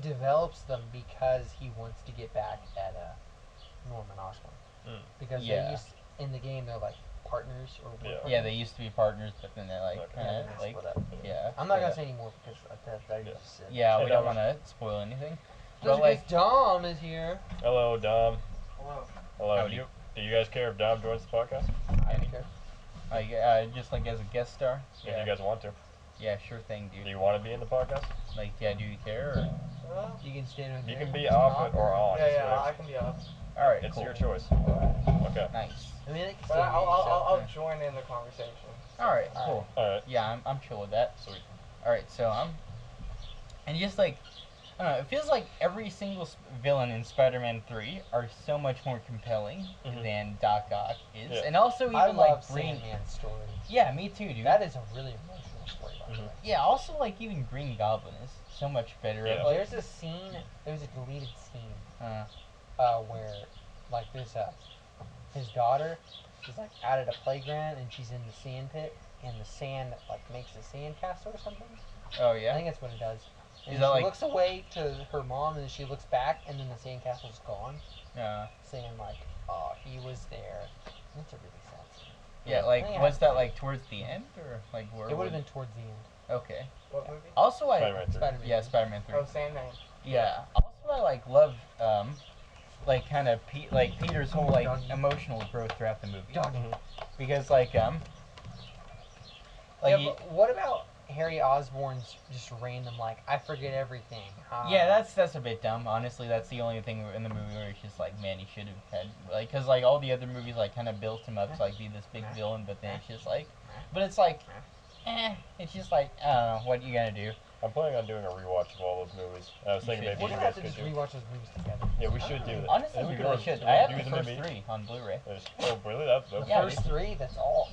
Speaker 1: develops them because he wants to get back at Norman Osborn. Because
Speaker 2: Yeah.
Speaker 1: they used in the game they're like partners or
Speaker 3: Yeah.
Speaker 2: yeah, they used to be partners, but then they're like
Speaker 3: Okay.
Speaker 2: kind
Speaker 1: Yeah,
Speaker 2: of
Speaker 1: they
Speaker 2: like
Speaker 1: split up.
Speaker 2: yeah.
Speaker 1: I'm not
Speaker 2: split
Speaker 1: gonna
Speaker 2: up.
Speaker 1: say anymore because that
Speaker 3: Yeah.
Speaker 1: just said.
Speaker 2: Yeah, we
Speaker 3: And
Speaker 2: don't
Speaker 3: that
Speaker 2: want to spoil anything.
Speaker 1: Just
Speaker 2: But like,
Speaker 1: because Dom is here.
Speaker 3: Hello, Dom.
Speaker 4: Hello.
Speaker 3: Hello.
Speaker 2: Howdy.
Speaker 3: Do you guys care if Dom joins the podcast?
Speaker 1: I don't care.
Speaker 2: just like as a guest star.
Speaker 3: If you guys want to.
Speaker 2: Yeah, sure thing,
Speaker 3: Do
Speaker 2: dude.
Speaker 3: you want to be in the podcast?
Speaker 2: Like, yeah, do you care? Or?
Speaker 1: You can stand on
Speaker 3: You
Speaker 1: there.
Speaker 3: can be
Speaker 1: Just
Speaker 3: off
Speaker 1: talk
Speaker 3: it or on.
Speaker 4: Yeah,
Speaker 3: It's
Speaker 4: yeah, I
Speaker 3: whatever.
Speaker 4: can be off.
Speaker 2: All right,
Speaker 3: It's
Speaker 2: cool.
Speaker 3: your choice. Okay.
Speaker 2: Nice.
Speaker 1: I mean, they can
Speaker 6: But
Speaker 1: still
Speaker 6: I'll
Speaker 1: hear you,
Speaker 6: join in the conversation.
Speaker 2: All right, cool.
Speaker 3: All right.
Speaker 2: Yeah, I'm chill with that.
Speaker 3: Sweet.
Speaker 2: All right, so and just like, I don't know, it feels like every single villain in Spider-Man 3 are so much more compelling
Speaker 3: Mhm.
Speaker 2: than Doc Ock is,
Speaker 3: Yeah.
Speaker 2: and also even
Speaker 1: I
Speaker 2: like
Speaker 1: love
Speaker 2: Green.
Speaker 1: Sandman's story.
Speaker 2: Yeah, me too, dude.
Speaker 1: That is a really emotional story, by the
Speaker 3: Mhm.
Speaker 1: way.
Speaker 2: Yeah, also like even Green Goblin is so much better.
Speaker 3: Yeah.
Speaker 2: At,
Speaker 1: Well,
Speaker 2: like,
Speaker 1: there's a deleted scene
Speaker 2: uh,
Speaker 1: where, like, his daughter is like out at a playground and she's in the sand pit, and the sand like makes a sand castle or something.
Speaker 2: oh
Speaker 1: I
Speaker 2: yeah.
Speaker 1: think that's what it does. And
Speaker 2: Is
Speaker 1: she
Speaker 2: that like-
Speaker 1: looks away to her mom, and then she looks back, and then the sand castle's gone, saying like, "Oh, he was there." And it's a really sad scene.
Speaker 2: Yeah,
Speaker 1: I
Speaker 2: like
Speaker 1: think I
Speaker 2: was
Speaker 1: have
Speaker 2: that
Speaker 1: to
Speaker 2: like towards the end or like where?
Speaker 1: It would have been towards the end.
Speaker 2: Okay.
Speaker 6: What movie?
Speaker 2: Also,
Speaker 3: Spider-Man 3.
Speaker 1: Spider-Man.
Speaker 2: yeah, Spider-Man 3.
Speaker 6: Oh, Sandman.
Speaker 2: Yeah. Also, I like love like kind of like Peter's whole like
Speaker 1: Doggy.
Speaker 2: emotional growth throughout the movie.
Speaker 1: Doggy.
Speaker 2: Because like
Speaker 1: Yeah,
Speaker 2: he-
Speaker 1: but what about Harry Osborn's just random like, I forget everything?
Speaker 2: yeah, that's a bit dumb. Honestly, that's the only thing in the movie where it's just like, man, he should have had like, cause like all the other movies like kind of built him up to like be this big villain, but then it's just like, but it's like, it's just like, I don't know, what you gonna do?
Speaker 3: I'm planning on doing a rewatch of all those movies. I was
Speaker 2: You
Speaker 3: thinking
Speaker 2: should.
Speaker 3: maybe
Speaker 1: We're
Speaker 3: you
Speaker 1: gonna
Speaker 3: guys
Speaker 1: have to
Speaker 3: could
Speaker 1: just
Speaker 3: do.
Speaker 1: rewatch those movies together.
Speaker 3: Yeah, we should do that.
Speaker 2: Honestly,
Speaker 3: And
Speaker 2: we
Speaker 3: could
Speaker 2: really
Speaker 3: re-
Speaker 2: should. I have
Speaker 3: review
Speaker 2: the
Speaker 3: them
Speaker 2: first
Speaker 3: immediately.
Speaker 2: 3 on Blu-ray.
Speaker 3: Oh, really? That
Speaker 1: The
Speaker 2: Yeah,
Speaker 1: first
Speaker 2: dude.
Speaker 1: 3, that's all.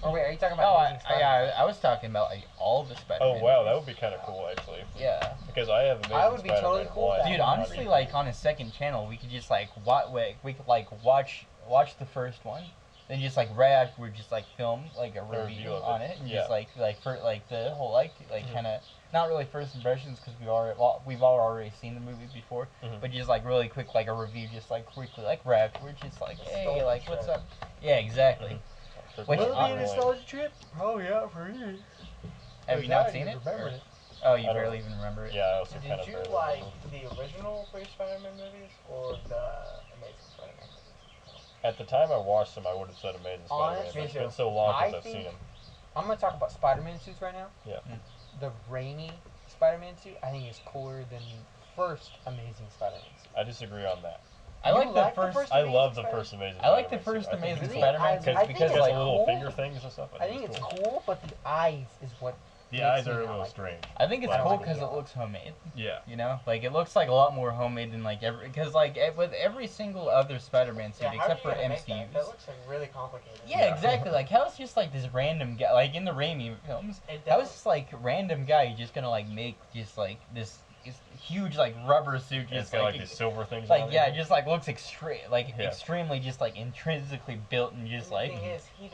Speaker 1: Or wait, are you talking
Speaker 2: Oh,
Speaker 1: about Amazing Spider-Man?
Speaker 2: I was talking about like all the Spider-Man.
Speaker 3: Oh wow, that
Speaker 2: movies.
Speaker 3: would be kind of cool actually.
Speaker 2: Yeah.
Speaker 3: Because I have Amazing
Speaker 1: I would be totally
Speaker 3: Spider-Man
Speaker 1: cool with
Speaker 3: 1.
Speaker 1: that.
Speaker 2: Dude, honestly, like on a second channel, we could just like we could like watch the first one, then just like right afterward, just like film like a
Speaker 3: review
Speaker 2: review
Speaker 3: of it.
Speaker 2: on it, and
Speaker 3: Yeah.
Speaker 2: just like for like the whole like
Speaker 3: Mhm.
Speaker 2: kind of not really first impressions because we've all already seen the movie before,
Speaker 3: Mhm.
Speaker 2: but just like really quick like a review, just like quickly like right afterwards, just like hey
Speaker 6: Nostalgia
Speaker 2: like what's
Speaker 6: trip.
Speaker 2: up? Yeah, exactly.
Speaker 3: Mhm.
Speaker 2: Which-
Speaker 1: Will it be a
Speaker 2: Really?
Speaker 1: nostalgia trip?
Speaker 3: Oh yeah, for you.
Speaker 2: Have you
Speaker 1: Because I
Speaker 2: not seen
Speaker 1: didn't
Speaker 2: it?
Speaker 1: remember
Speaker 2: Or-
Speaker 1: it.
Speaker 2: Oh, you
Speaker 3: I don't-
Speaker 2: barely even remember it.
Speaker 3: Yeah, I also kind
Speaker 6: Did
Speaker 3: of
Speaker 6: you
Speaker 3: barely
Speaker 6: like
Speaker 3: remember.
Speaker 6: the original three Spider-Man movies or the Amazing Spider-Man movies?
Speaker 3: At the time I watched them, I would have said Amazing Spider-Man.
Speaker 1: Honestly,
Speaker 3: But it's
Speaker 6: me
Speaker 3: been
Speaker 6: too.
Speaker 3: so long
Speaker 1: I
Speaker 3: since I've
Speaker 1: think-
Speaker 3: seen them.
Speaker 1: I'm gonna talk about Spider-Man suits right now.
Speaker 3: Yeah.
Speaker 1: The Raimi Spider-Man suit, I think, is cooler than the first Amazing Spider-Man suit.
Speaker 3: I disagree on that.
Speaker 2: I
Speaker 1: You
Speaker 2: like the
Speaker 1: like the
Speaker 2: first.
Speaker 1: first
Speaker 3: I
Speaker 1: Amazing
Speaker 3: love the
Speaker 1: Spider-Man?
Speaker 3: first Amazing.
Speaker 2: I like the
Speaker 3: Spider-Man
Speaker 2: first
Speaker 3: suit. I think
Speaker 2: Amazing
Speaker 3: it's
Speaker 1: Really?
Speaker 3: cool.
Speaker 2: Spider-Man
Speaker 1: I
Speaker 2: because
Speaker 1: think
Speaker 3: Because
Speaker 2: because
Speaker 3: it has
Speaker 1: it's
Speaker 2: like
Speaker 3: the little
Speaker 1: cool.
Speaker 3: finger things and stuff.
Speaker 1: I think it's
Speaker 3: cool.
Speaker 1: cool, but the eyes is what.
Speaker 3: The
Speaker 1: makes
Speaker 3: eyes
Speaker 1: me
Speaker 3: are a
Speaker 1: not
Speaker 3: little
Speaker 1: like it.
Speaker 3: strange.
Speaker 2: I think it's
Speaker 3: I don't
Speaker 2: cool
Speaker 3: like
Speaker 2: because
Speaker 1: it.
Speaker 2: it looks homemade.
Speaker 3: Yeah.
Speaker 2: You know, like it looks like a lot more homemade than like because like with every single other Spider-Man suit
Speaker 6: Yeah, how
Speaker 2: except
Speaker 6: are
Speaker 2: for
Speaker 6: you gonna make
Speaker 2: MCU's.
Speaker 6: that? That looks like really complicated.
Speaker 2: Yeah,
Speaker 3: Yeah.
Speaker 2: exactly. Like how it's just like this random guy, like in the Raimi films,
Speaker 6: It
Speaker 2: how is
Speaker 6: doesn't-
Speaker 2: this like random guy just gonna like make just like this huge like rubber suit
Speaker 3: It's
Speaker 2: just
Speaker 3: got like
Speaker 2: like
Speaker 3: these silver things.
Speaker 2: like
Speaker 3: on
Speaker 2: yeah,
Speaker 3: it.
Speaker 2: just like looks
Speaker 3: Yeah.
Speaker 2: extremely just like intrinsically built and just
Speaker 6: The
Speaker 2: like
Speaker 6: thing is, he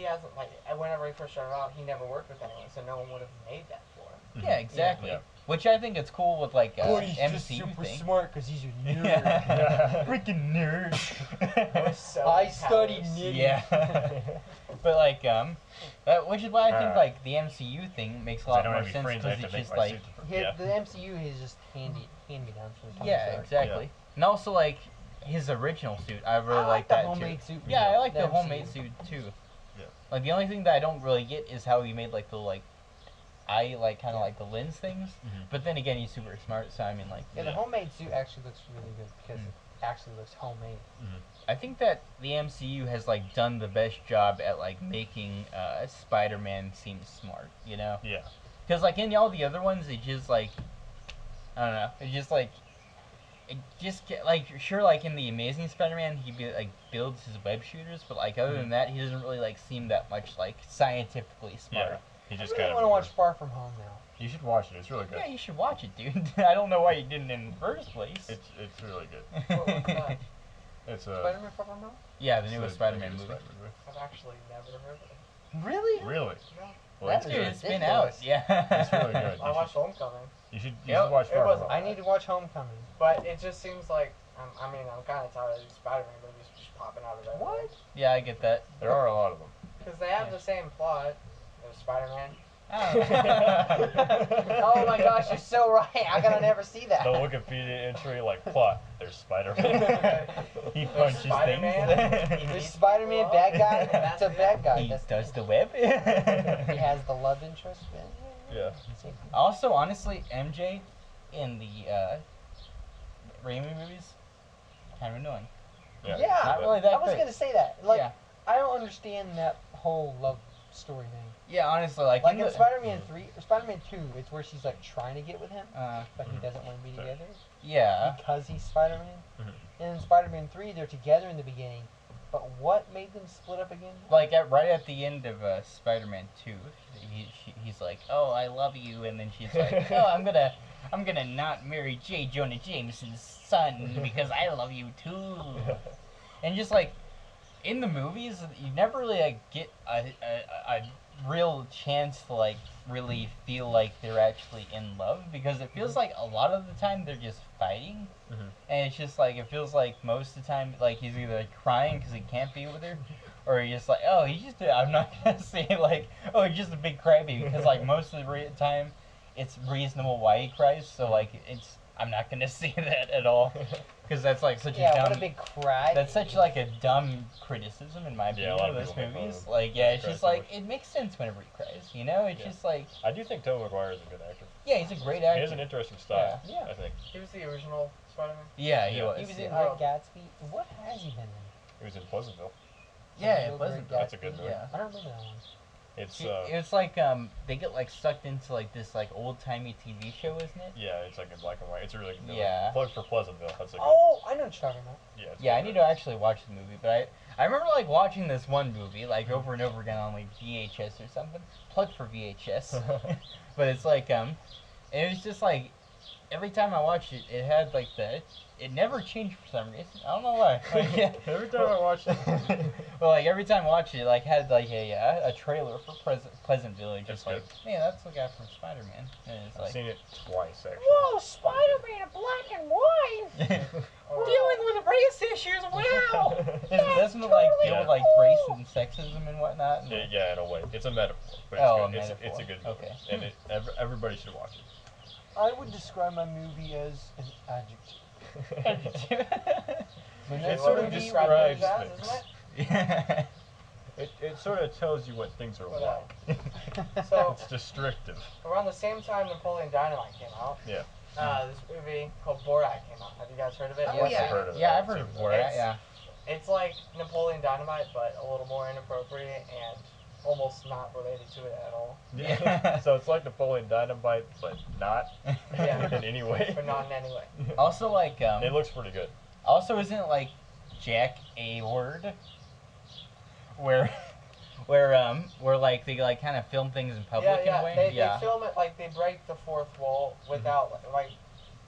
Speaker 6: hasn't like whenever he first started out, he never worked with anyone, so no one would have made that for him.
Speaker 2: yeah, exactly.
Speaker 3: Yeah.
Speaker 2: Which I think it's cool with like
Speaker 1: He's just
Speaker 2: MCU
Speaker 1: super
Speaker 2: thing.
Speaker 1: smart because he's a nerd.
Speaker 2: Yeah. Freaking
Speaker 6: With
Speaker 2: nerd.
Speaker 6: so
Speaker 1: I
Speaker 6: many
Speaker 1: study
Speaker 6: powers.
Speaker 1: knitting.
Speaker 2: Yeah. But like which is why I think
Speaker 3: Alright.
Speaker 2: like the MCU thing makes a
Speaker 3: Because I
Speaker 2: lot
Speaker 3: don't
Speaker 2: more
Speaker 3: have any
Speaker 2: sense
Speaker 3: friends, I
Speaker 2: because
Speaker 3: have
Speaker 2: it's
Speaker 3: to make
Speaker 2: just
Speaker 3: my
Speaker 2: like
Speaker 3: suit different.
Speaker 1: Here,
Speaker 3: Yeah.
Speaker 1: the MCU is just hand me down from Tony
Speaker 2: yeah,
Speaker 1: Stark.
Speaker 2: exactly. And also like his original suit, I really
Speaker 1: I
Speaker 2: like
Speaker 1: the
Speaker 2: that
Speaker 1: homemade
Speaker 2: too.
Speaker 1: suit.
Speaker 2: Yeah, I like
Speaker 1: The
Speaker 2: the
Speaker 1: MCU.
Speaker 2: homemade suit too.
Speaker 3: Yeah.
Speaker 2: Like the only thing that I don't really get is how he made like the like eye like kind of like the lens things.
Speaker 3: Mhm.
Speaker 2: But then again, he's super smart, so I mean like
Speaker 1: Yeah, the
Speaker 3: Yeah.
Speaker 1: homemade suit actually looks really good because
Speaker 2: Mm.
Speaker 1: it actually looks homemade.
Speaker 2: I think that the MCU has like done the best job at like making Spider-Man seem smart, you know?
Speaker 3: Yeah.
Speaker 2: Because like in all the other ones, it just like I don't know, it just like it just get like sure like in the Amazing Spider-Man like builds his web shooters, but like other than that, he doesn't really like seem that much like scientifically smart.
Speaker 3: Yeah. He
Speaker 1: I
Speaker 3: just
Speaker 1: really
Speaker 3: kind
Speaker 1: want
Speaker 3: of.
Speaker 1: to watch Far From Home now.
Speaker 3: You should watch it. It's really good.
Speaker 2: Yeah, you should watch it, dude. I don't know why you didn't in the first place.
Speaker 3: It's really good.
Speaker 6: What was that?
Speaker 3: It's
Speaker 1: Spider-Man Far From Home?
Speaker 2: Yeah, the
Speaker 3: it's
Speaker 2: newest
Speaker 3: a-
Speaker 2: Spider-Man
Speaker 3: it's a
Speaker 2: movie.
Speaker 3: Spider-Man
Speaker 6: I've actually never heard of it.
Speaker 1: Really?
Speaker 3: Really?
Speaker 6: No.
Speaker 3: Well,
Speaker 1: That
Speaker 3: it's
Speaker 1: is
Speaker 2: Dude,
Speaker 3: good.
Speaker 2: it's been out.
Speaker 1: ridiculous.
Speaker 2: Yeah.
Speaker 3: It's really good.
Speaker 6: I watched Homecoming,
Speaker 3: You should
Speaker 2: Yep.
Speaker 3: watch
Speaker 6: It
Speaker 3: Far From
Speaker 6: wasn't-
Speaker 3: Home.
Speaker 1: I need to watch Homecoming.
Speaker 6: but it just seems like I mean I'm kind of tired of these Spider-Man movies just popping out of everywhere.
Speaker 1: What?
Speaker 2: Yeah, I get that.
Speaker 3: There are a lot of them.
Speaker 6: Because they have
Speaker 2: Yeah.
Speaker 6: the same plot. There's Spider-Man.
Speaker 1: Oh my gosh, you're so right. I gotta never see that.
Speaker 3: The Wikipedia entry, like, plot. There's Spider-Man.
Speaker 2: He
Speaker 6: There's
Speaker 2: punches
Speaker 6: Spider-Man.
Speaker 2: things.
Speaker 1: There's Spider-Man, bad guy. That's a bad guy.
Speaker 2: He
Speaker 1: That's
Speaker 2: does the web.
Speaker 1: He has the love interest.
Speaker 3: Yeah.
Speaker 1: Same.
Speaker 2: Also, honestly, MJ in the Raimi movies, kind of annoying.
Speaker 1: Yeah,
Speaker 2: Not really that
Speaker 1: I was
Speaker 2: great.
Speaker 1: gonna say that. Like,
Speaker 2: Yeah.
Speaker 1: I don't understand that whole love story thing.
Speaker 2: Yeah, honestly, like,
Speaker 1: Like
Speaker 2: in
Speaker 1: in
Speaker 2: the,
Speaker 1: Spider-Man 3 or Spider-Man 2, it's where she's like trying to get with him, but he
Speaker 3: Mhm.
Speaker 1: doesn't want to be together
Speaker 2: yeah.
Speaker 1: because he's Spider-Man.
Speaker 3: Mhm.
Speaker 1: And in Spider-Man 3, they're together in the beginning, but what made them split up again?
Speaker 2: Like right at the end of Spider-Man 2, he's like, "Oh, I love you," and then she's like, "Oh, I'm gonna not marry J. Jonah Jameson's son because I love you too." And just like in the movies, you never really like get a real chance to like really feel like they're actually in love because it feels like a lot of the time they're just fighting.
Speaker 3: Mhm.
Speaker 2: And it's just like it feels like most of the time like he's either like, crying because he can't be with her, or he's just like, oh, he's just I'm not gonna say like, oh, he's just a big crybaby because like most of the time it's reasonable why he cries. So like it's I'm not gonna say that at all because that's like such a
Speaker 1: Yeah,
Speaker 2: dumb.
Speaker 1: what a big cry.
Speaker 2: That's such like a dumb criticism in my
Speaker 3: Yeah, a
Speaker 2: opinion
Speaker 3: lot
Speaker 2: of
Speaker 3: of
Speaker 2: those
Speaker 3: people make fun
Speaker 2: movies.
Speaker 3: of him.
Speaker 2: Like yeah,
Speaker 3: He
Speaker 2: it's
Speaker 3: cries
Speaker 2: just
Speaker 3: so
Speaker 2: like
Speaker 3: much.
Speaker 2: it makes sense whenever he cries. You know, it's
Speaker 3: Yeah.
Speaker 2: just like
Speaker 3: I do think Tobey Maguire is a good actor.
Speaker 2: yeah, he's a great
Speaker 3: He
Speaker 2: actor.
Speaker 3: has an interesting style.
Speaker 1: Yeah.
Speaker 3: I think.
Speaker 6: He was the original Spider-Man.
Speaker 2: Yeah, he
Speaker 3: Yeah.
Speaker 2: was.
Speaker 1: He was
Speaker 2: yeah.
Speaker 1: in Great Gatsby. What has he been in?
Speaker 3: He was in Pleasantville.
Speaker 2: Yeah,
Speaker 1: Real
Speaker 2: it wasn't.
Speaker 1: Great
Speaker 3: That's a good
Speaker 1: Gatsby?
Speaker 3: movie.
Speaker 2: Yeah.
Speaker 1: I don't remember that one.
Speaker 3: It's
Speaker 2: It's like they get like sucked into like this like old timey TV show, isn't it?
Speaker 3: yeah, it's like in black and white. It's a really good movie.
Speaker 2: Yeah.
Speaker 3: Plug for Pleasantville. That's a good.
Speaker 1: Oh, I know what you're talking about.
Speaker 3: Yeah. It's
Speaker 2: Yeah, I
Speaker 3: good.
Speaker 2: need to actually watch the movie, but I remember like watching this one movie like over and over again on like VHS or something. Plug for VHS. But it's like it was just like every time I watched it, it had like it never changed for some reason. I don't know why. Like, yeah.
Speaker 3: Every time I watch it.
Speaker 2: Well, like every time I watched it, it like had like a trailer for Pleasantville. And just
Speaker 3: That's
Speaker 2: like, hey, that's the guy from Spider-Man, and it's
Speaker 3: I've
Speaker 2: like,
Speaker 3: seen it twice actually.
Speaker 1: Whoa, Spider-Man in black and white.
Speaker 2: dealing with race issues. Wow. Doesn't it like deal with like
Speaker 1: cool.
Speaker 2: race and sexism and whatnot? And,
Speaker 3: Yeah, yeah, in a way. It's a metaphor, but it's
Speaker 2: Oh,
Speaker 3: good.
Speaker 2: a
Speaker 3: It's a
Speaker 2: metaphor.
Speaker 3: good movie.
Speaker 2: Okay.
Speaker 3: And everybody should watch
Speaker 1: I would describe my movie as an adjective. When
Speaker 3: It
Speaker 1: that
Speaker 3: sort of
Speaker 1: movie-
Speaker 3: describes
Speaker 6: Jazz,
Speaker 3: things.
Speaker 6: isn't it?
Speaker 2: yeah.
Speaker 3: It sort of tells you what things are
Speaker 6: What
Speaker 3: like.
Speaker 6: So
Speaker 3: It's descriptive.
Speaker 6: around the same time Napoleon Dynamite came out,
Speaker 3: Yeah.
Speaker 6: this movie called Borat came out. Have you guys heard of it?
Speaker 2: Oh,
Speaker 3: I've
Speaker 2: yeah.
Speaker 3: heard of
Speaker 2: Yeah,
Speaker 3: that.
Speaker 2: I've heard of Borat. Yeah.
Speaker 6: It's like Napoleon Dynamite, but a little more inappropriate and almost not related to it at all.
Speaker 2: Yeah.
Speaker 3: So it's like Napoleon Dynamite, but not
Speaker 6: Yeah.
Speaker 3: in any way.
Speaker 6: But not in any way.
Speaker 2: Also, like,
Speaker 3: It looks pretty good.
Speaker 2: also isn't it like Jack a word, where like they like kind of film things in public in a way.
Speaker 6: They film it like they break the fourth wall without like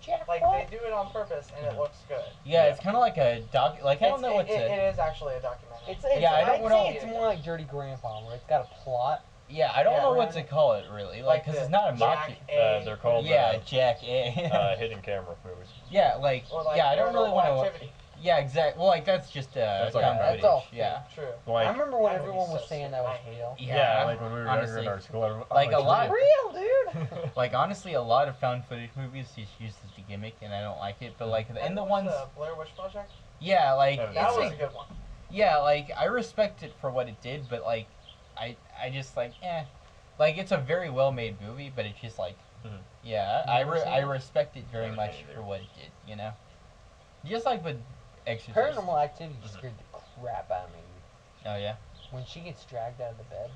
Speaker 1: Jack
Speaker 6: like
Speaker 1: what?
Speaker 6: they do it on purpose and it looks good.
Speaker 2: Yeah,
Speaker 3: Yeah.
Speaker 2: it's kind of like a doc. Like I don't know what's
Speaker 6: it is actually a documentary.
Speaker 1: It's
Speaker 2: Yeah, I don't
Speaker 1: I'd
Speaker 2: know.
Speaker 1: say it's more like Dirty Grandpa, where it's got a plot.
Speaker 2: Yeah, I don't
Speaker 6: Yeah,
Speaker 2: know what
Speaker 1: right.
Speaker 2: to call it really, like because
Speaker 6: the
Speaker 2: it's not a mock.
Speaker 6: Jack A.
Speaker 3: They're called
Speaker 2: Yeah, Jack A.
Speaker 3: hidden camera movies.
Speaker 2: Yeah, like,
Speaker 6: Or like
Speaker 2: yeah, I don't really
Speaker 6: Paranormal
Speaker 2: want to.
Speaker 6: Activity.
Speaker 2: Yeah, exactly. Well, like that's just
Speaker 3: That's like
Speaker 2: found
Speaker 3: a-
Speaker 2: footage.
Speaker 1: That's all
Speaker 2: Yeah.
Speaker 6: True.
Speaker 3: Like,
Speaker 1: I remember when
Speaker 6: that movie's
Speaker 1: everyone was
Speaker 6: so
Speaker 1: saying
Speaker 6: sick.
Speaker 1: that was
Speaker 6: I hate
Speaker 1: real.
Speaker 2: Yeah,
Speaker 3: like when we were
Speaker 2: honestly.
Speaker 3: younger in our school. everyone-
Speaker 2: Like a
Speaker 3: it's
Speaker 2: lot-
Speaker 3: real.
Speaker 1: Real, dude.
Speaker 2: Like honestly, a lot of found footage movies just use the gimmick, and I don't like it. But like in the ones,
Speaker 6: Blair Witch Project.
Speaker 2: yeah, like
Speaker 3: That
Speaker 2: it's
Speaker 6: That was
Speaker 2: like,
Speaker 6: a good one.
Speaker 2: yeah, like I respect it for what it did, but like I just like like it's a very well made movie, but it's just like
Speaker 3: Mhm.
Speaker 2: yeah,
Speaker 1: You ever seen
Speaker 2: I
Speaker 1: it?
Speaker 2: respect it very
Speaker 3: Never
Speaker 2: much
Speaker 3: seen it
Speaker 2: for
Speaker 3: either.
Speaker 2: what it did, you know. Just like with Exorcist.
Speaker 1: Paranormal Activity scared the crap out of me.
Speaker 2: Oh yeah.
Speaker 1: When she gets dragged out of the bed,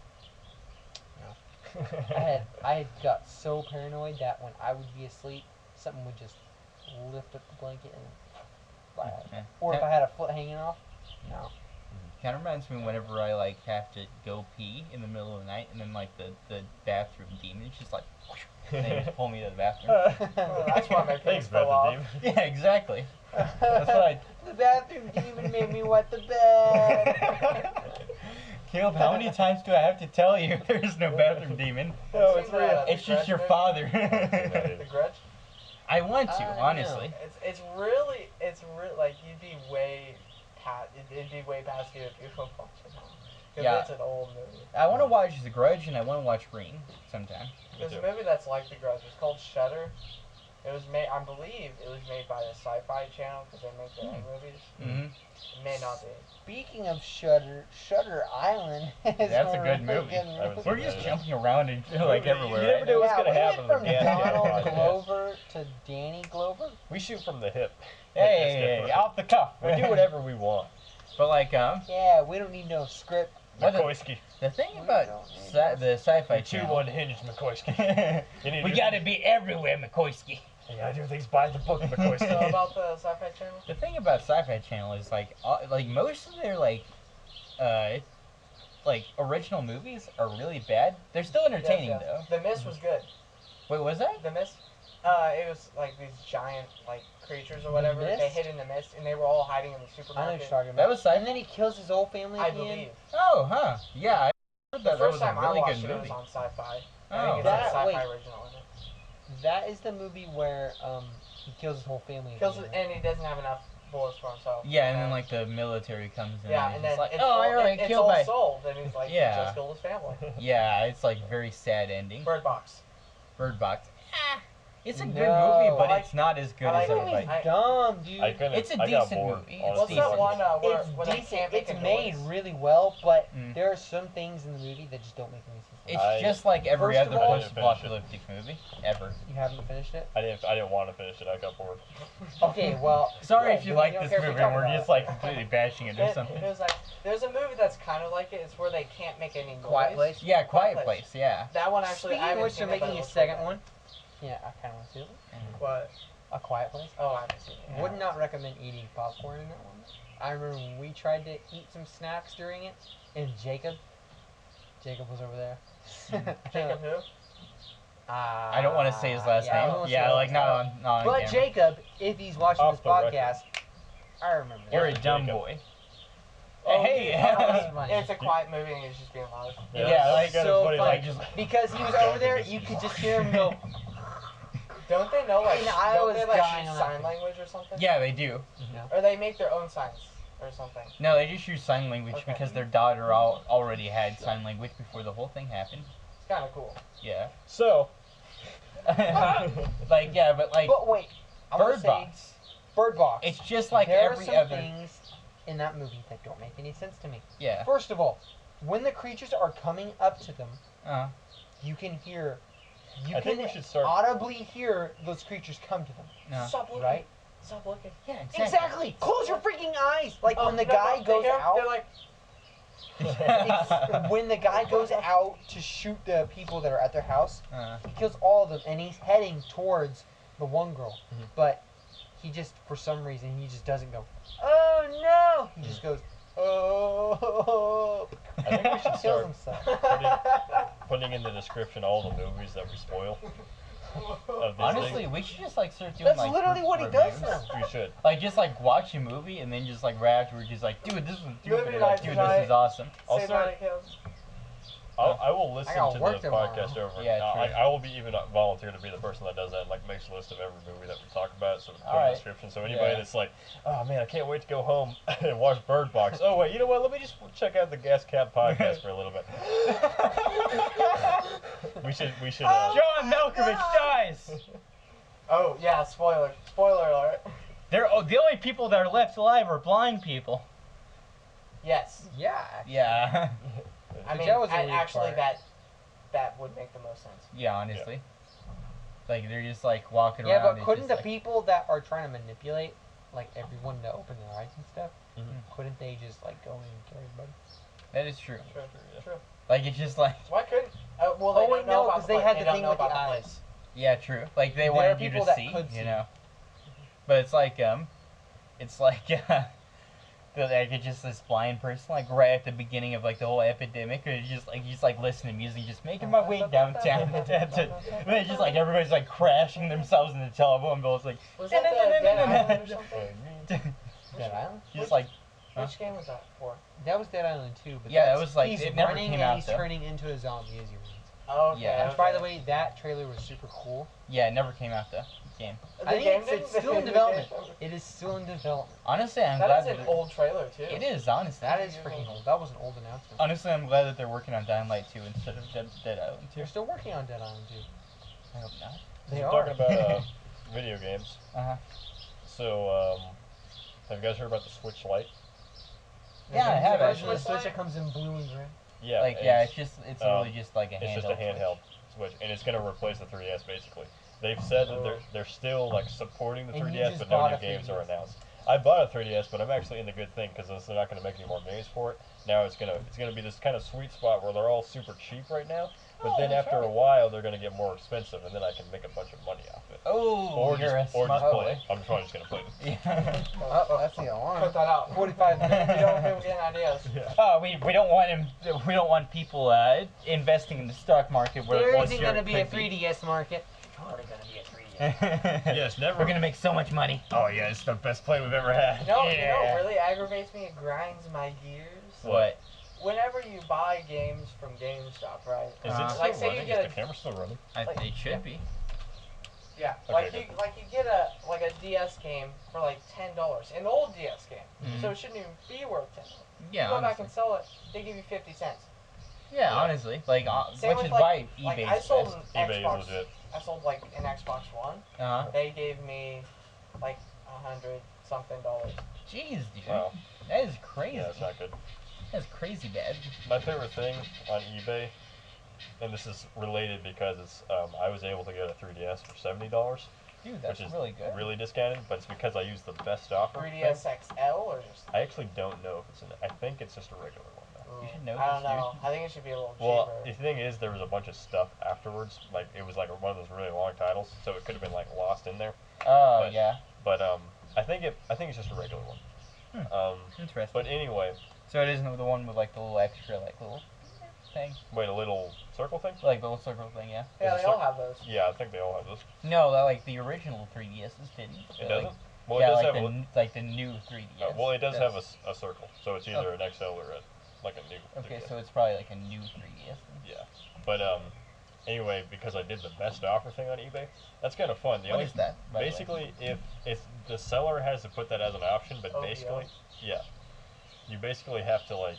Speaker 1: I had got so paranoid that when I would be asleep, something would just lift up the blanket and fly out.
Speaker 2: Yeah.
Speaker 1: Or if I had a foot hanging off, no.
Speaker 2: Kind of reminds me whenever I like have to go pee in the middle of the night, and then like the bathroom demon's just like, and they just pull me to the bathroom.
Speaker 6: Well, that's why my
Speaker 3: Thanks,
Speaker 6: pants fell off.
Speaker 3: Beth
Speaker 2: Yeah, exactly. That's what I.
Speaker 1: The bathroom demon made me wet the bed.
Speaker 2: Caleb, how many times do I have to tell you there's no bathroom demon?
Speaker 3: No,
Speaker 6: Seen
Speaker 3: it's
Speaker 6: the-
Speaker 3: real.
Speaker 6: the
Speaker 2: It's just
Speaker 6: Grudge
Speaker 2: your
Speaker 6: movie?
Speaker 2: father.
Speaker 6: The Grudge.
Speaker 2: I want to,
Speaker 1: I
Speaker 2: honestly.
Speaker 6: It's really like you'd be way it'd be way past you if you were watching it now. Because
Speaker 2: Yeah.
Speaker 6: it's an old movie.
Speaker 2: I want to watch The Grudge and I want to watch Green sometime.
Speaker 6: There's a
Speaker 3: too.
Speaker 6: movie that's like The Grudge. It's called Shudder. It was made. I believe it was made by the Sci-Fi Channel because they make their own movies.
Speaker 2: Mm-hmm.
Speaker 6: It may not be.
Speaker 1: Speaking of Shutter Island is
Speaker 2: That's a
Speaker 1: a
Speaker 2: good
Speaker 1: really
Speaker 2: movie.
Speaker 1: good
Speaker 3: I haven't
Speaker 2: We're
Speaker 3: seen
Speaker 2: just
Speaker 3: that.
Speaker 2: jumping around and like
Speaker 3: You
Speaker 2: everywhere.
Speaker 3: never
Speaker 2: Right
Speaker 3: know
Speaker 2: now.
Speaker 3: what's gonna
Speaker 1: we
Speaker 3: happen
Speaker 1: went
Speaker 3: in the
Speaker 1: from
Speaker 3: Gascap
Speaker 1: Donald
Speaker 3: podcast.
Speaker 1: Glover to Danny Glover.
Speaker 3: We shoot from the hip.
Speaker 2: Hey, off the cuff.
Speaker 3: We do whatever we want.
Speaker 2: But like
Speaker 1: Yeah, we don't need no script.
Speaker 2: What the-
Speaker 3: McCoyski.
Speaker 2: the thing
Speaker 1: We
Speaker 2: about
Speaker 1: don't need
Speaker 2: the Sci-Fi
Speaker 3: You're too
Speaker 2: Channel.
Speaker 3: unhinged, McCoyski. You need
Speaker 2: We
Speaker 3: to-
Speaker 2: gotta be everywhere, McCoyski.
Speaker 3: You gotta do things by the book,
Speaker 6: So
Speaker 3: McCoyski.
Speaker 6: about the Sci-Fi Channel.
Speaker 2: The thing about Sci-Fi Channel is like most of their like original movies are really bad. They're still entertaining
Speaker 6: Yes, yes. The Mist was good.
Speaker 2: though. Wait, was that?
Speaker 6: The Mist. It was like these giant like creatures or whatever. They
Speaker 1: Mist?
Speaker 6: hid in the mist and they were all hiding in the
Speaker 1: I know what
Speaker 6: supermarket.
Speaker 1: you're talking about.
Speaker 2: That was
Speaker 1: And
Speaker 2: Sci-Fi.
Speaker 1: then he kills his whole family
Speaker 6: I
Speaker 1: at the end.
Speaker 6: believe.
Speaker 2: Oh, huh? Yeah, I heard
Speaker 6: The
Speaker 2: that. That
Speaker 6: first
Speaker 2: was
Speaker 6: time
Speaker 2: a
Speaker 6: I
Speaker 2: really
Speaker 6: watched
Speaker 2: good
Speaker 6: it, it was
Speaker 2: movie.
Speaker 6: on Sci-Fi. I
Speaker 2: Oh,
Speaker 6: think it's
Speaker 1: That-
Speaker 6: a Sci-Fi
Speaker 1: wait.
Speaker 6: original in it.
Speaker 1: That is the movie where he kills his whole family. at
Speaker 6: Kills
Speaker 1: the
Speaker 6: it,
Speaker 1: end, right?
Speaker 6: and he doesn't have enough bullets for himself.
Speaker 2: Yeah, and then like the military comes in.
Speaker 6: Yeah,
Speaker 2: and
Speaker 6: and
Speaker 2: he's
Speaker 6: then
Speaker 2: like,
Speaker 6: it's
Speaker 2: oh,
Speaker 6: all,
Speaker 2: I already
Speaker 6: it's
Speaker 2: killed
Speaker 6: all
Speaker 2: my.
Speaker 6: solved, and he's like,
Speaker 2: Yeah.
Speaker 6: just killed his family.
Speaker 2: Yeah, it's like very sad ending.
Speaker 6: Bird Box.
Speaker 2: Bird Box. It's a good
Speaker 1: No,
Speaker 2: movie, but
Speaker 6: I like-
Speaker 2: it's not as good
Speaker 6: I like
Speaker 2: as
Speaker 1: That
Speaker 6: it.
Speaker 2: everybody.
Speaker 1: movie's dumb, dude.
Speaker 3: I couldn't.
Speaker 2: It's a
Speaker 3: I got
Speaker 2: decent
Speaker 3: bored,
Speaker 2: movie. It's
Speaker 3: honestly.
Speaker 6: What's that
Speaker 2: decent.
Speaker 6: one where
Speaker 1: It's
Speaker 6: when they
Speaker 1: decent.
Speaker 6: can't make
Speaker 1: It's
Speaker 6: a
Speaker 1: made
Speaker 6: noise?
Speaker 1: really well, but
Speaker 2: Mm.
Speaker 1: there are some things in the movie that just don't make any sense.
Speaker 2: It's
Speaker 3: I-
Speaker 2: just like every
Speaker 1: First of
Speaker 2: other
Speaker 1: all-
Speaker 2: post-apocalyptic movie ever.
Speaker 1: You haven't finished it?
Speaker 3: I didn't want to finish it. I got bored.
Speaker 1: Okay, well.
Speaker 2: Sorry
Speaker 1: good,
Speaker 2: if you
Speaker 1: then we
Speaker 2: like
Speaker 1: don't
Speaker 2: this
Speaker 1: care if we
Speaker 2: movie
Speaker 1: talk
Speaker 2: and we're
Speaker 1: about
Speaker 2: just
Speaker 1: it.
Speaker 2: like completely bashing it or
Speaker 6: It
Speaker 2: something.
Speaker 6: was like there's a movie that's kind of like it. It's where they can't make any noise.
Speaker 1: Quiet Place?
Speaker 2: Yeah, Quiet
Speaker 6: Quiet
Speaker 2: Place. Yeah.
Speaker 6: That one actually.
Speaker 1: Speaking
Speaker 6: I
Speaker 1: of
Speaker 6: haven't
Speaker 1: which,
Speaker 6: seen
Speaker 1: they're
Speaker 6: it, but
Speaker 1: making
Speaker 6: it
Speaker 1: a
Speaker 6: looks really
Speaker 1: second
Speaker 6: good.
Speaker 1: one. Yeah, I kind of want to see it.
Speaker 6: What?
Speaker 1: A Quiet Place.
Speaker 6: Oh, I haven't seen it. Yeah.
Speaker 1: Would not recommend eating popcorn in that one. I remember when we tried to eat some snacks during it, and Jacob was over there.
Speaker 6: Jacob who?
Speaker 2: I don't want to say his last
Speaker 1: yeah, I
Speaker 2: name.
Speaker 1: won't say
Speaker 2: Yeah,
Speaker 1: his
Speaker 2: like
Speaker 1: last
Speaker 2: not
Speaker 1: name.
Speaker 2: on not on
Speaker 1: But
Speaker 2: camera.
Speaker 1: Jacob, if he's watching
Speaker 3: Off
Speaker 1: this
Speaker 3: the record.
Speaker 1: podcast, I remember that.
Speaker 2: You're a
Speaker 3: Jacob.
Speaker 2: dumb boy.
Speaker 6: Oh,
Speaker 2: Hey.
Speaker 6: yeah,
Speaker 1: That's funny.
Speaker 6: it's a quiet movie and he's just being loud.
Speaker 2: Yeah, like,
Speaker 3: kinda
Speaker 1: so
Speaker 3: funny,
Speaker 1: funny.
Speaker 3: like, just
Speaker 1: Because he was over there, you could just hear him go.
Speaker 6: Don't they know like
Speaker 1: And I
Speaker 6: don't
Speaker 1: was
Speaker 6: they like
Speaker 1: dying
Speaker 6: use
Speaker 1: on that
Speaker 6: sign
Speaker 1: thing.
Speaker 6: language or something?
Speaker 2: Yeah, they do.
Speaker 6: Or they make their own signs or something.
Speaker 2: No, they just use sign language
Speaker 6: Okay.
Speaker 2: because their daughter already had sign language before the whole thing happened.
Speaker 6: It's kind of cool.
Speaker 2: Yeah.
Speaker 3: so.
Speaker 2: Like yeah, but like
Speaker 1: But wait, I want to
Speaker 2: Bird
Speaker 1: say
Speaker 2: Box.
Speaker 1: Bird Box.
Speaker 2: It's just like
Speaker 1: there
Speaker 2: every
Speaker 1: are some
Speaker 2: other.
Speaker 1: things in that movie that don't make any sense to me.
Speaker 2: Yeah.
Speaker 1: First of all, when the creatures are coming up to them,
Speaker 2: Uh,
Speaker 1: you can hear. You
Speaker 3: I
Speaker 1: can
Speaker 3: think we should start.
Speaker 1: audibly hear those creatures come to them,
Speaker 2: no.
Speaker 6: Stop looking.
Speaker 1: right?
Speaker 6: Stop looking.
Speaker 2: Yeah,
Speaker 1: Exactly. Close your freaking eyes. Like
Speaker 6: Oh,
Speaker 1: when the
Speaker 6: no,
Speaker 1: guy
Speaker 6: no,
Speaker 1: goes
Speaker 6: they're
Speaker 1: out.
Speaker 6: like,
Speaker 1: When the guy goes out to shoot the people that are at their house,
Speaker 2: Uh,
Speaker 1: he kills all of them, and he's heading towards the one girl.
Speaker 3: Mhm.
Speaker 1: But he just, for some reason, he just doesn't go, oh no! He just goes, oh.
Speaker 3: I think we should
Speaker 1: Kills
Speaker 3: start
Speaker 1: himself.
Speaker 3: putting in the description all the movies that we spoil. Of this
Speaker 2: honestly,
Speaker 3: thing.
Speaker 2: we should just like start doing
Speaker 1: That's
Speaker 2: like
Speaker 1: literally
Speaker 2: group
Speaker 1: what he does
Speaker 2: reviews.
Speaker 1: now.
Speaker 3: We should.
Speaker 2: Like just like watch a movie and then just like right afterwards, just like, dude, this was stupid.
Speaker 6: Movie
Speaker 2: Or, like,
Speaker 6: night
Speaker 2: dude,
Speaker 6: tonight.
Speaker 2: this is awesome.
Speaker 3: I'll
Speaker 6: Say
Speaker 3: start-
Speaker 6: Night Kills.
Speaker 3: I will listen
Speaker 1: gotta
Speaker 3: to the
Speaker 1: work tomorrow.
Speaker 3: podcast over.
Speaker 2: Yeah, true.
Speaker 3: I will be even volunteer to be the person that does that and like makes a list of every movie that we talk about, so put in the
Speaker 2: Alright.
Speaker 3: description. So anybody
Speaker 2: Yeah.
Speaker 3: that's like, oh man, I can't wait to go home and watch Bird Box. Oh wait, you know what? Let me just check out the Gascap podcast for a little bit. we should.
Speaker 2: John Malkovich dies.
Speaker 6: Oh yeah, spoiler alert.
Speaker 2: The only people that are left alive are blind people.
Speaker 6: Yes.
Speaker 1: Yeah.
Speaker 2: Yeah.
Speaker 6: I mean,
Speaker 1: that was a weird
Speaker 6: actually
Speaker 1: part.
Speaker 6: that would make the most sense.
Speaker 2: Yeah, honestly. Like they're just like walking
Speaker 1: Yeah,
Speaker 2: around.
Speaker 1: but
Speaker 2: it's
Speaker 1: couldn't the
Speaker 2: just, like,
Speaker 1: people that are trying to manipulate, like, everyone to open their eyes and stuff,
Speaker 3: Mhm.
Speaker 1: couldn't they just, like, go in and kill everybody?
Speaker 2: That is true.
Speaker 6: True.
Speaker 3: yeah.
Speaker 6: True.
Speaker 2: Like it's just like
Speaker 6: Why couldn't? Well,
Speaker 1: Oh,
Speaker 6: they
Speaker 1: wait,
Speaker 6: don't know
Speaker 1: no,
Speaker 6: about
Speaker 1: 'cause
Speaker 6: the
Speaker 1: they
Speaker 6: place.
Speaker 1: had
Speaker 6: They
Speaker 1: the
Speaker 6: don't
Speaker 1: thing
Speaker 6: know
Speaker 1: with the
Speaker 6: about the
Speaker 1: eyes.
Speaker 6: place.
Speaker 2: yeah, true. Like they
Speaker 1: There are
Speaker 2: wanted you
Speaker 1: people
Speaker 2: to
Speaker 1: that
Speaker 2: see,
Speaker 1: could
Speaker 2: you
Speaker 1: see.
Speaker 2: know. But it's like it's like like it's just this blind person like right at the beginning of like the whole epidemic, or you just like listening to music, just making my way downtown. And then just like everybody's like crashing themselves in the telephone bill. It's like
Speaker 6: Was that the Dead Island or something?
Speaker 1: Dead Island?
Speaker 2: just like
Speaker 6: Which game was that for?
Speaker 1: That was Dead Island 2, but
Speaker 2: Yeah, that
Speaker 1: that's-
Speaker 2: was, like,
Speaker 1: he's
Speaker 2: it never
Speaker 1: running
Speaker 2: came
Speaker 1: and
Speaker 2: out,
Speaker 1: he's
Speaker 2: though.
Speaker 1: turning into a zombie as he runs.
Speaker 6: Oh, okay.
Speaker 2: Yeah.
Speaker 1: Which, by the way, that trailer was super cool.
Speaker 2: yeah, it never came out though. Game.
Speaker 1: I think it's still in development. It is still in development.
Speaker 2: Honestly, I'm
Speaker 6: That
Speaker 2: glad
Speaker 6: is
Speaker 2: that
Speaker 6: an old trailer too.
Speaker 2: it is. Honestly,
Speaker 1: That is freaking old. That was an old announcement.
Speaker 2: honestly, I'm glad that they're working on Dying Light 2 instead of Dead Island 2.
Speaker 1: They're still working on Dead Island 2.
Speaker 2: I hope not.
Speaker 1: They
Speaker 3: We're
Speaker 1: are.
Speaker 3: talking about video games.
Speaker 2: Uh-huh.
Speaker 3: So, have you guys heard about the Switch Lite?
Speaker 2: Yeah, I have
Speaker 1: Version
Speaker 2: actually.
Speaker 1: of the Switch that comes in blue and gray.
Speaker 3: Yeah.
Speaker 2: Like, yeah, it's literally just like a handheld.
Speaker 3: It's just a handheld Switch, and it's gonna replace the 3DS basically. They've said that they're still like supporting the
Speaker 1: And you
Speaker 3: 3DS,
Speaker 1: just
Speaker 3: but no
Speaker 1: bought
Speaker 3: new
Speaker 1: a
Speaker 3: games are
Speaker 1: 3DS.
Speaker 3: announced. I bought a 3DS, but I'm actually in the good thing because they're not gonna make any more games for it. Now it's gonna be this kind of sweet spot where they're all super cheap right now, but then
Speaker 2: that's
Speaker 3: after a
Speaker 2: right.
Speaker 3: while they're gonna get more expensive, and then I can make a bunch of money off it.
Speaker 2: Oh,
Speaker 3: Or
Speaker 2: you're
Speaker 3: just
Speaker 2: a smart
Speaker 3: play
Speaker 2: boy.
Speaker 3: it. I'm probably just gonna play them.
Speaker 2: Yeah.
Speaker 1: Oh, that's the alarm.
Speaker 6: Cut that out. 45 minutes. We don't want people getting ideas.
Speaker 3: Yeah.
Speaker 2: Oh, we don't want him. We don't want people investing in the stock market. Where
Speaker 1: There
Speaker 2: once
Speaker 1: isn't
Speaker 2: you're
Speaker 1: going to be a
Speaker 2: could be.
Speaker 1: 3DS market. Totally going to be a 3DS.
Speaker 3: Yes, never.
Speaker 2: We're gonna make so much money.
Speaker 3: Oh yeah, it's the best play we've ever had.
Speaker 6: You know
Speaker 2: Yeah.
Speaker 6: what really aggravates me? It grinds my gears.
Speaker 2: What?
Speaker 6: Whenever you buy games from GameStop, right?
Speaker 3: Is it still
Speaker 6: Like, say you
Speaker 3: running?
Speaker 6: get
Speaker 3: Is the camera still running?
Speaker 6: Like-
Speaker 2: It should be.
Speaker 6: Yeah.
Speaker 3: Okay,
Speaker 6: You get a DS game for like $10, an old DS game,
Speaker 2: Mhm.
Speaker 6: so it shouldn't even be worth $10.
Speaker 2: Yeah.
Speaker 6: You go back
Speaker 2: Honestly.
Speaker 6: and sell it, they give you 50 cents.
Speaker 2: Yeah, honestly, like
Speaker 6: Same
Speaker 2: which
Speaker 6: with
Speaker 2: is
Speaker 6: like,
Speaker 2: why
Speaker 6: like
Speaker 2: eBay's
Speaker 6: I sold
Speaker 2: best.
Speaker 6: an
Speaker 3: eBay
Speaker 6: Xbox.
Speaker 3: is legit.
Speaker 6: I sold like an Xbox One.
Speaker 2: Uh-huh.
Speaker 6: They gave me like $100 something.
Speaker 2: Jeez, dude.
Speaker 3: Wow.
Speaker 2: That is crazy.
Speaker 3: Yeah, it's not good.
Speaker 2: That's crazy bad.
Speaker 3: My favorite thing on eBay, and this is related because it's I was able to get a 3DS for $70,
Speaker 2: Dude, that's
Speaker 3: which is
Speaker 2: really good.
Speaker 3: really discounted, but it's because I used the best offer.
Speaker 6: 3DS XL or just.
Speaker 3: I actually don't know if it's I think it's just a regular one though.
Speaker 2: You should know
Speaker 6: I don't
Speaker 2: this, dude.
Speaker 6: know. I think it should be a little
Speaker 3: Well,
Speaker 6: cheaper.
Speaker 3: the thing is, there was a bunch of stuff afterwards. Like it was like one of those really long titles, so it could have been like lost in there.
Speaker 2: Oh,
Speaker 3: but-
Speaker 2: yeah.
Speaker 3: But I think it's just a regular one.
Speaker 2: Interesting.
Speaker 3: But anyway,
Speaker 2: So it isn't the one with like the little extra like little thing,
Speaker 3: wait, a little circle thing.
Speaker 2: like the little circle thing, yeah.
Speaker 6: Yeah,
Speaker 3: is
Speaker 6: they
Speaker 3: it
Speaker 6: all have those.
Speaker 3: Yeah, I think they all have those.
Speaker 2: No, that like the original 3DSs didn't.
Speaker 3: It
Speaker 2: but,
Speaker 3: doesn't.
Speaker 2: Like,
Speaker 3: Well,
Speaker 2: yeah,
Speaker 3: it does
Speaker 2: like
Speaker 3: have
Speaker 2: the
Speaker 3: a.
Speaker 2: like the new 3DS.
Speaker 3: Well, it does have
Speaker 2: does.
Speaker 3: a circle, so it's either an XL or like a new.
Speaker 2: Okay,
Speaker 3: 3DS.
Speaker 2: so it's probably like a new 3DS. Then.
Speaker 3: Yeah, but anyway, because I did the best offer thing on eBay, that's kind of fun.
Speaker 2: What is that? By the way?
Speaker 3: Basically, if the seller has to put that as an option, but
Speaker 6: OVO.
Speaker 3: basically, yeah, you basically have to like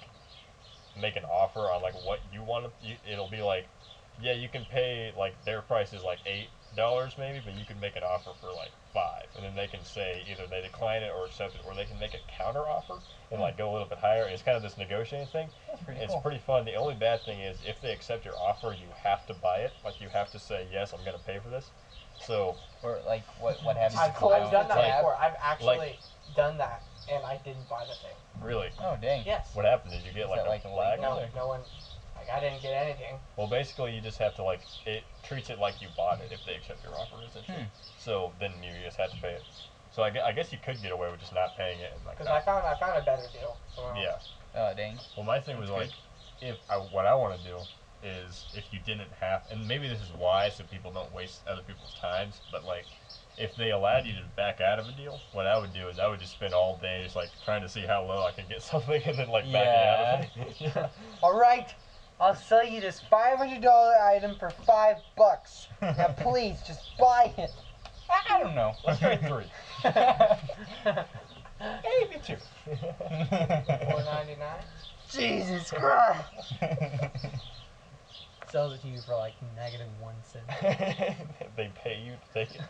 Speaker 3: make an offer on like what you want to. It'll be like, yeah, you can pay like their price is like $8 maybe, but you can make an offer for like $5, and then they can say either they decline it or accept it, or they can make a counter offer and like go a little bit higher. It's kind of this negotiating thing.
Speaker 2: That's pretty
Speaker 3: It's
Speaker 2: cool.
Speaker 3: pretty fun. The only bad thing is if they accept your offer, you have to buy it. Like you have to say yes, I'm gonna pay for this. So
Speaker 2: Or like what happens?
Speaker 6: I've
Speaker 2: if you
Speaker 6: done
Speaker 2: don't?
Speaker 6: that
Speaker 3: like-
Speaker 6: before. I've actually done that, and I didn't buy the thing.
Speaker 3: really,
Speaker 2: Oh dang.
Speaker 6: Yes.
Speaker 3: what happened? Did you get
Speaker 2: Is
Speaker 3: like
Speaker 2: that,
Speaker 3: a
Speaker 2: like,
Speaker 3: flag?
Speaker 2: illegal?
Speaker 6: No, no one. Like I didn't get anything.
Speaker 3: Well, basically, you just have to like it treats it like you bought it if they accept your offer, essentially. So then you just have to pay it. So I guess you could get away with just not paying it and like.
Speaker 6: Because I found a better deal. somewhere else.
Speaker 3: Yeah.
Speaker 2: Oh dang.
Speaker 3: Well, my thing was
Speaker 2: That's
Speaker 3: like, what I want to do is if you didn't have, and maybe this is why, so people don't waste other people's times, but like, if they allowed you to back out of a deal, what I would do is I would just spend all day just like trying to see how low I can get something, and then like backing out of it. Yeah.
Speaker 1: All right, I'll sell you this $500 item for $5. Now please, just buy it.
Speaker 2: I don't know.
Speaker 3: Let's try 3. Maybe 2.
Speaker 6: $4.99.
Speaker 1: Jesus Christ. Sells it to you for like -1 cent.
Speaker 3: They pay you to take it.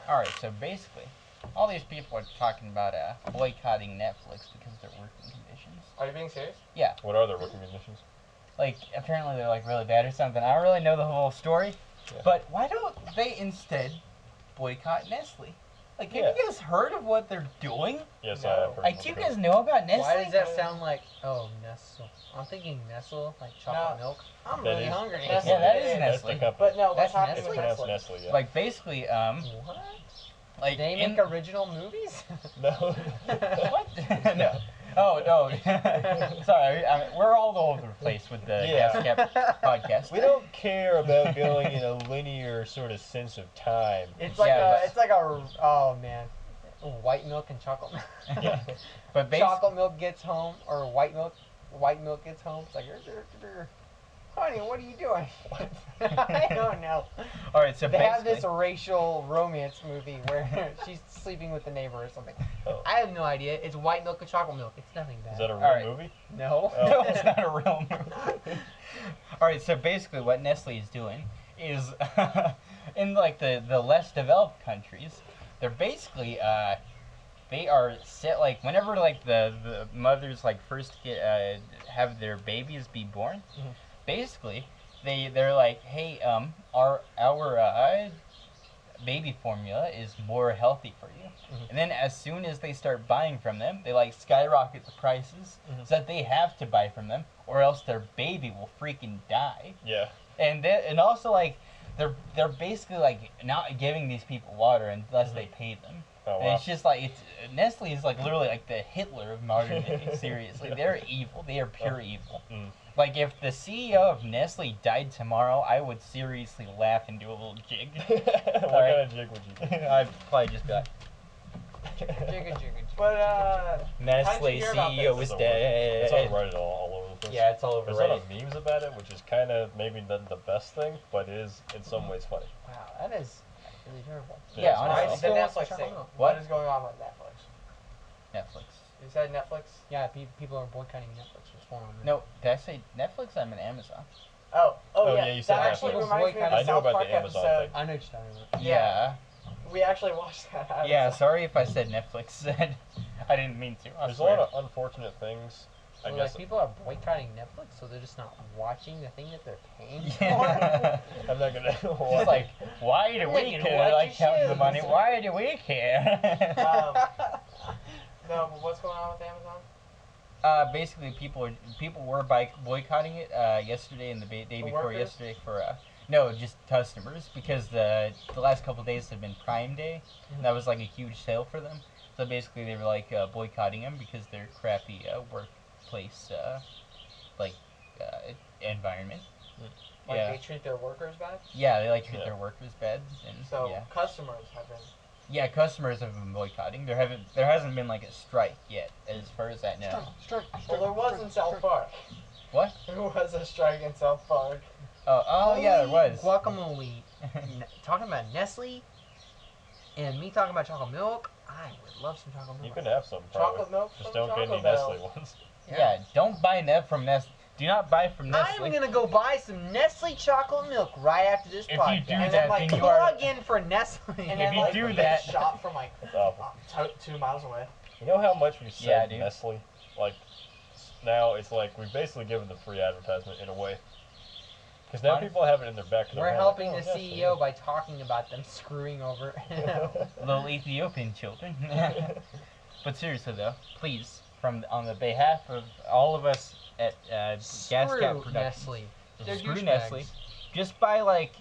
Speaker 2: All right, so basically, all these people are talking about boycotting Netflix because of their working conditions.
Speaker 6: Are you being serious?
Speaker 2: Yeah,
Speaker 3: What are their working conditions?
Speaker 2: like apparently they're like really bad or something. I don't really know the whole story,
Speaker 3: Yeah.
Speaker 2: but why don't they instead boycott Nestle? Like, have you guys heard of what they're doing?
Speaker 3: Yes,
Speaker 6: No.
Speaker 3: I have heard.
Speaker 2: Like, do you guys know about Nestle?
Speaker 1: Why does that sound like, oh, Nestle? I'm thinking Nestle, like chocolate
Speaker 6: No.
Speaker 1: milk. I'm
Speaker 3: That
Speaker 1: really
Speaker 3: is-
Speaker 1: hungry.
Speaker 6: Nestle.
Speaker 2: Yeah, that is
Speaker 6: That's
Speaker 3: That's the
Speaker 2: Nestle.
Speaker 3: company.
Speaker 6: But no,
Speaker 1: That's
Speaker 6: what's happening
Speaker 3: It's
Speaker 6: with
Speaker 3: pronounced
Speaker 6: Nestle?
Speaker 3: Nestle, yeah.
Speaker 2: Like, basically,
Speaker 1: What?
Speaker 2: like
Speaker 1: They make original movies?
Speaker 3: No.
Speaker 2: what? No. Oh no. Sorry, we're all over the place with the
Speaker 3: Yeah.
Speaker 2: Gascap podcast.
Speaker 3: We don't care about going in a linear sort of sense of time.
Speaker 1: It's like
Speaker 2: Yeah, but-
Speaker 1: it's like a, oh man. White milk and chocolate milk.
Speaker 3: Yeah.
Speaker 2: But basically,
Speaker 1: Chocolate milk gets home, or white milk gets home. It's like, honey, what are you doing? I don't know.
Speaker 2: all right. So
Speaker 1: They have
Speaker 2: basically,
Speaker 1: this racial romance movie where she's sleeping with the neighbor or something.
Speaker 3: Oh.
Speaker 1: I have no idea. It's white milk and chocolate milk. It's nothing bad.
Speaker 3: Is that a real
Speaker 2: Alright.
Speaker 3: movie?
Speaker 1: No.
Speaker 3: Oh.
Speaker 2: no, it's not a real movie. All right. So basically, what Nestle is doing is in like the less developed countries, they're basically they are set like whenever like the mothers like first get have their babies be born, basically they're like, hey, our baby formula is more healthy for you. And then as soon as they start buying from them, they like skyrocket the prices so that they have to buy from them or else their baby will freaking die.
Speaker 3: Yeah.
Speaker 2: And also like they're basically like not giving these people water unless they pay them.
Speaker 3: Oh,
Speaker 2: And
Speaker 3: wow.
Speaker 2: it's just like Nestle is like literally like the Hitler of modern day. Seriously,
Speaker 3: Yeah.
Speaker 2: they're evil. They are pure evil.
Speaker 3: Mm.
Speaker 2: Like if the CEO of Nestle died tomorrow, I would seriously laugh and do a little jig.
Speaker 3: What kind of jig would you do?
Speaker 2: I'd probably just be like,
Speaker 1: Jigga, jigga,
Speaker 6: But
Speaker 2: Nestle
Speaker 6: hear about
Speaker 2: CEO
Speaker 6: this?
Speaker 2: is
Speaker 3: It's on
Speaker 2: dead.
Speaker 3: Reddit all over the place.
Speaker 2: Yeah, it's all over
Speaker 3: There's a lot
Speaker 2: Reddit.
Speaker 3: of memes about it, which is kind of maybe the best thing, but it is in some ways funny.
Speaker 1: Wow, that is really terrible.
Speaker 2: Yeah,
Speaker 6: Why
Speaker 2: honestly.
Speaker 6: is the
Speaker 1: Still wants
Speaker 6: Netflix
Speaker 1: to
Speaker 6: thing?
Speaker 1: try out.
Speaker 6: What is going on with Netflix?
Speaker 2: Netflix.
Speaker 6: You said Netflix?
Speaker 1: Yeah, people are boycotting Netflix. What's going on there?
Speaker 2: No, did I say Netflix? I'm an Amazon.
Speaker 6: Oh
Speaker 3: Oh,
Speaker 6: yeah.
Speaker 3: yeah, you said
Speaker 6: that actually
Speaker 1: Netflix.
Speaker 6: reminds me of
Speaker 1: I
Speaker 6: the
Speaker 3: know
Speaker 6: South
Speaker 3: about
Speaker 6: Park
Speaker 3: the Amazon
Speaker 6: episode.
Speaker 3: thing.
Speaker 1: I know what you're talking about.
Speaker 2: Yeah.
Speaker 6: We actually watched that.
Speaker 2: Yeah, sorry if I said Netflix. I didn't mean to. I
Speaker 3: There's a
Speaker 2: swear.
Speaker 3: lot of unfortunate things. I
Speaker 1: So,
Speaker 3: guess
Speaker 1: like, people are boycotting Netflix, so they're just not watching the thing that they're paying for.
Speaker 2: Yeah.
Speaker 3: I'm not gonna.
Speaker 2: Just like, why do
Speaker 1: You're
Speaker 2: we
Speaker 1: gonna
Speaker 2: care?
Speaker 1: watch
Speaker 2: Like,
Speaker 1: your
Speaker 2: counting the
Speaker 1: shoes.
Speaker 2: money. Why do we care?
Speaker 6: No, but what's going on with Amazon?
Speaker 2: Basically, people were boycotting it yesterday and the day before
Speaker 6: workers?
Speaker 2: yesterday for no, just customers because the last couple of days have been Prime Day. And that was like a huge sale for them. So basically, they were like boycotting them because their crappy workplace environment.
Speaker 6: Like
Speaker 2: Yeah.
Speaker 6: they treat their workers bad?
Speaker 2: Yeah, they like treat
Speaker 3: Yeah.
Speaker 2: their workers bad, and
Speaker 6: So
Speaker 2: yeah,
Speaker 6: customers have been.
Speaker 2: yeah, customers have been boycotting. There hasn't been like a strike yet, as far as I know.
Speaker 1: Strike.
Speaker 6: Well, there was in South Park.
Speaker 2: What?
Speaker 6: There was a strike in South Park.
Speaker 2: Oh yeah, there was.
Speaker 1: Guacamole. Talking about Nestle and me talking about chocolate milk, I would love some chocolate milk.
Speaker 3: You can have some. Probably.
Speaker 6: Chocolate milk
Speaker 3: Just
Speaker 6: from
Speaker 3: don't get any
Speaker 6: Taco Bell.
Speaker 3: Nestle ones.
Speaker 2: Yeah, don't buy from Nestle. Do not buy from Nestle.
Speaker 1: I'm gonna go buy some Nestle chocolate milk right after this
Speaker 2: If
Speaker 1: podcast.
Speaker 2: you do
Speaker 6: And
Speaker 2: that,
Speaker 6: then, like,
Speaker 2: then you are.
Speaker 1: Plug in for Nestle.
Speaker 6: And
Speaker 2: If
Speaker 6: then
Speaker 2: you
Speaker 6: like
Speaker 2: do
Speaker 6: they
Speaker 2: that-
Speaker 6: shop from like
Speaker 3: It's awful.
Speaker 6: 2 miles away.
Speaker 3: You know how much we said
Speaker 2: Yeah, dude.
Speaker 3: Nestle? Like, now it's like we've basically given them free advertisement in a way. Because now
Speaker 2: Honest-
Speaker 3: people have it in their back of their
Speaker 1: We're
Speaker 3: head,
Speaker 1: helping
Speaker 3: like,
Speaker 1: the
Speaker 3: oh,
Speaker 1: CEO by talking about them screwing over.
Speaker 2: Little Ethiopian children. But seriously though, please, on the behalf of all of us at Gascap
Speaker 1: Screw
Speaker 2: Productions,
Speaker 1: Nestle. They're
Speaker 2: screw
Speaker 1: douchebags.
Speaker 2: Nestle. Just buy like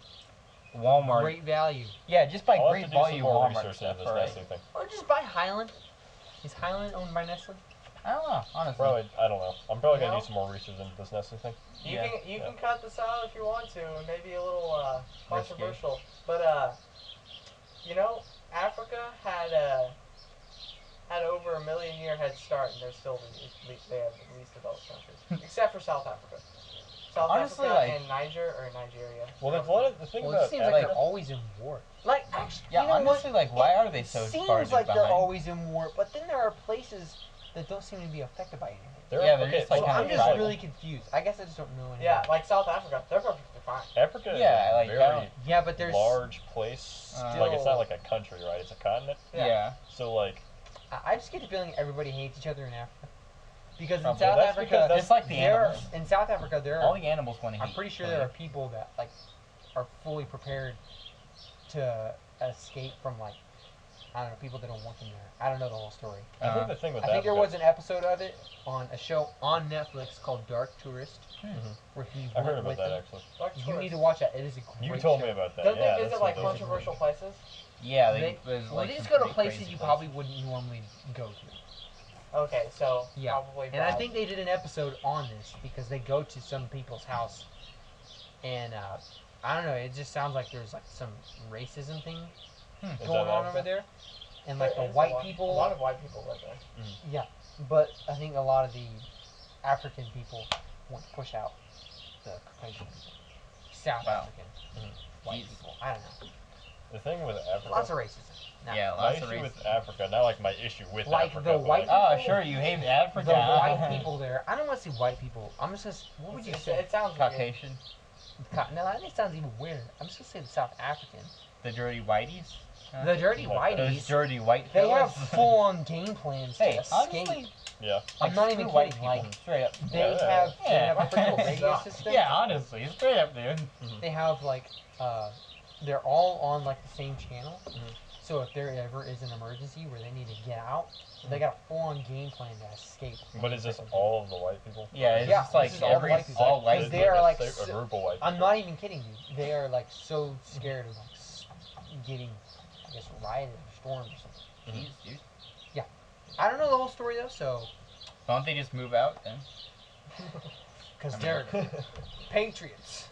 Speaker 2: Walmart.
Speaker 1: Great value.
Speaker 2: Yeah, just buy
Speaker 3: I'll have
Speaker 2: great
Speaker 3: to do some
Speaker 2: volume
Speaker 3: more
Speaker 2: Walmart
Speaker 3: research
Speaker 2: stuff.
Speaker 3: into this
Speaker 2: Alright.
Speaker 3: Nestle thing.
Speaker 1: Or just buy Highland. Is Highland owned by Nestle?
Speaker 2: I don't know, honestly.
Speaker 3: Probably, I don't know. I'm probably gonna
Speaker 6: No?
Speaker 3: do some more research into this Nestle thing.
Speaker 6: You
Speaker 2: Yeah.
Speaker 6: can
Speaker 3: Yeah.
Speaker 6: cut this out if you want to, and maybe a little
Speaker 2: Risky.
Speaker 6: controversial. But you know, Africa had over a million-year head start, and they're still they have the least developed countries, except for South Africa. South
Speaker 2: Honestly,
Speaker 6: Africa
Speaker 2: like-
Speaker 6: and Nigeria.
Speaker 3: Well, there's a lot of the thing
Speaker 1: Well,
Speaker 3: about
Speaker 1: it seems like
Speaker 3: Africa.
Speaker 1: they're always in war. Like, actually,
Speaker 2: Yeah,
Speaker 1: you know
Speaker 2: honestly,
Speaker 1: what?
Speaker 2: like, why are they so
Speaker 1: Seems
Speaker 2: far
Speaker 1: like
Speaker 2: behind?
Speaker 1: they're always in war, but then there are places that don't seem to be affected by anything.
Speaker 2: Yeah, they're just, like,
Speaker 1: So
Speaker 2: kinda
Speaker 1: I'm just
Speaker 2: tribal.
Speaker 1: really confused. I guess I just don't know anything.
Speaker 6: Yeah, like South Africa, they're perfectly fine.
Speaker 3: Africa
Speaker 2: Yeah,
Speaker 3: is a
Speaker 2: like, I
Speaker 3: very
Speaker 2: don't-
Speaker 1: Yeah, but there's.
Speaker 3: large place. Like, it's not like a country, right? It's a continent.
Speaker 2: Yeah.
Speaker 3: So, like,
Speaker 1: I just get the feeling everybody hates each other in Africa. Because in
Speaker 2: Probably.
Speaker 1: South
Speaker 3: That's
Speaker 1: Africa,
Speaker 3: because
Speaker 2: It's like the
Speaker 1: there
Speaker 2: animals.
Speaker 1: in South Africa there
Speaker 2: All
Speaker 1: are.
Speaker 2: the animals want to eat.
Speaker 1: I'm pretty sure there are people that like are fully prepared to escape from like I don't know people that don't want them there. I don't know the whole story.
Speaker 3: I think the thing with
Speaker 1: I think
Speaker 3: Africa,
Speaker 1: there was an episode of it on a show on Netflix called Dark Tourist, where he
Speaker 3: I
Speaker 1: went
Speaker 3: heard about
Speaker 1: with
Speaker 3: that
Speaker 1: them.
Speaker 3: actually.
Speaker 6: Like
Speaker 1: You need to
Speaker 6: tourists.
Speaker 1: watch that. It is a great
Speaker 3: You told
Speaker 1: show.
Speaker 3: me about that.
Speaker 6: Don't
Speaker 3: yeah,
Speaker 6: they visit
Speaker 3: that's
Speaker 6: like
Speaker 3: what those are
Speaker 6: controversial places?
Speaker 2: Yeah,
Speaker 1: They
Speaker 2: there's like
Speaker 1: just
Speaker 2: some
Speaker 1: go to
Speaker 2: pretty
Speaker 1: places
Speaker 2: crazy
Speaker 1: you probably wouldn't normally go to.
Speaker 6: Okay, so
Speaker 1: Yeah.
Speaker 6: probably.
Speaker 1: And I
Speaker 6: bad.
Speaker 1: think they did an episode on this because they go to some people's house, and I don't know. It just sounds like there's like some racism thing
Speaker 3: Is
Speaker 1: going
Speaker 3: that
Speaker 1: on
Speaker 3: Africa?
Speaker 1: over there, and like
Speaker 6: There
Speaker 1: the
Speaker 6: is
Speaker 1: white
Speaker 6: a lot,
Speaker 1: people.
Speaker 6: A lot of white people live there.
Speaker 1: Yeah, but I think a lot of the African people want to push out the Caucasian people, South
Speaker 2: Wow.
Speaker 1: African white
Speaker 2: Jeez.
Speaker 1: people. I don't know.
Speaker 3: The thing with Africa.
Speaker 1: Lots of racism. No.
Speaker 2: Yeah,
Speaker 3: my
Speaker 2: lots of
Speaker 3: issue
Speaker 2: racism.
Speaker 3: with Africa, not like my issue with
Speaker 1: Like
Speaker 3: Africa.
Speaker 1: the
Speaker 3: but
Speaker 1: white-
Speaker 3: like,
Speaker 2: Oh, sure, you hate Africa.
Speaker 1: The white people there. I don't want to see white people. I'm just gonna. What would you say?
Speaker 6: It sounds weird.
Speaker 2: Caucasian.
Speaker 1: No, that sounds even weirder. I'm just gonna say the South African.
Speaker 2: The dirty whiteys.
Speaker 1: The dirty
Speaker 3: Like
Speaker 2: Those
Speaker 1: whiteys.
Speaker 2: dirty white
Speaker 1: They have
Speaker 2: fellas.
Speaker 1: full-on game plans to
Speaker 2: Hey,
Speaker 1: escape.
Speaker 2: honestly,
Speaker 3: Yeah.
Speaker 1: I'm not even
Speaker 2: screw white
Speaker 1: kidding.
Speaker 2: people,
Speaker 1: Like
Speaker 2: straight up.
Speaker 1: they
Speaker 3: Yeah.
Speaker 1: have a critical radio
Speaker 6: Suck.
Speaker 1: system.
Speaker 2: Yeah, honestly, straight up, dude.
Speaker 1: They have like they're all on like the same channel.
Speaker 3: Mhm.
Speaker 1: So if there ever is an emergency where they need to get out, they got a full-on game plan to escape.
Speaker 3: But is this all of the white people?
Speaker 2: Yeah,
Speaker 3: Or
Speaker 2: it's
Speaker 3: is
Speaker 1: Yeah,
Speaker 2: just like
Speaker 1: this is all
Speaker 2: every
Speaker 1: white people.
Speaker 2: all white.
Speaker 1: Because they are like
Speaker 3: a
Speaker 1: so-
Speaker 3: group of white
Speaker 1: I'm
Speaker 3: people.
Speaker 1: not even kidding you. They are like so scared of like getting, I guess, rioted or stormed or something.
Speaker 2: Jeez, dude.
Speaker 1: I don't know the whole story though, so
Speaker 2: Don't they just move out then?
Speaker 1: because
Speaker 2: I mean-
Speaker 1: they're patriots.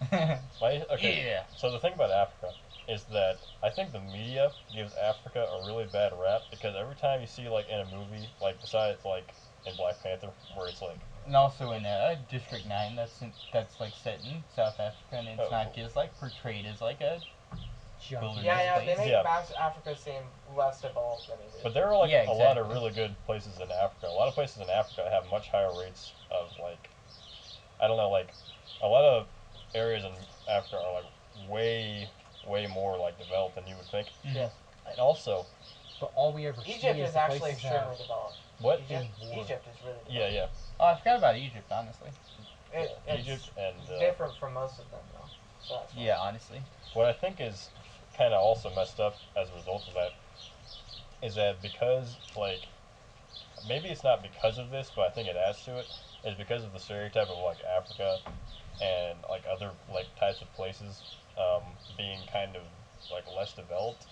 Speaker 3: Okay.
Speaker 2: Yeah.
Speaker 3: So the thing about Africa is that I think the media gives Africa a really bad rap because every time you see like in a movie, like besides like in Black Panther, where it's like
Speaker 2: And also in District 9, that's like set in South Africa, and it's
Speaker 3: Oh,
Speaker 2: not
Speaker 3: cool.
Speaker 2: just like portrayed as like a.
Speaker 1: Junkie.
Speaker 2: Wilderness.
Speaker 6: Yeah, they make
Speaker 3: Yeah.
Speaker 6: Africa seem less evolved than it is.
Speaker 3: But there are like
Speaker 2: Yeah,
Speaker 3: a lot of
Speaker 2: exactly.
Speaker 3: really good places in Africa. A lot of places in Africa have much higher rates of like, I don't know, like a lot of areas in Africa are like way more like developed than you would think.
Speaker 6: Yes.
Speaker 3: And also,
Speaker 1: But all we ever
Speaker 6: Egypt
Speaker 1: see is
Speaker 6: is
Speaker 1: the
Speaker 6: actually
Speaker 1: places that
Speaker 6: extremely developed.
Speaker 3: what?
Speaker 1: Big war.
Speaker 6: Egypt is really developed.
Speaker 3: Yeah,
Speaker 2: Oh, I forgot about Egypt, honestly.
Speaker 6: It's
Speaker 3: Egypt and
Speaker 6: different from most of them, though. So that's fine.
Speaker 2: Yeah, honestly.
Speaker 3: what I think is kind of also messed up as a result of that is that because like maybe it's not because of this, but I think it adds to it is because of the stereotype of like Africa and like other like types of places being kind of like less developed.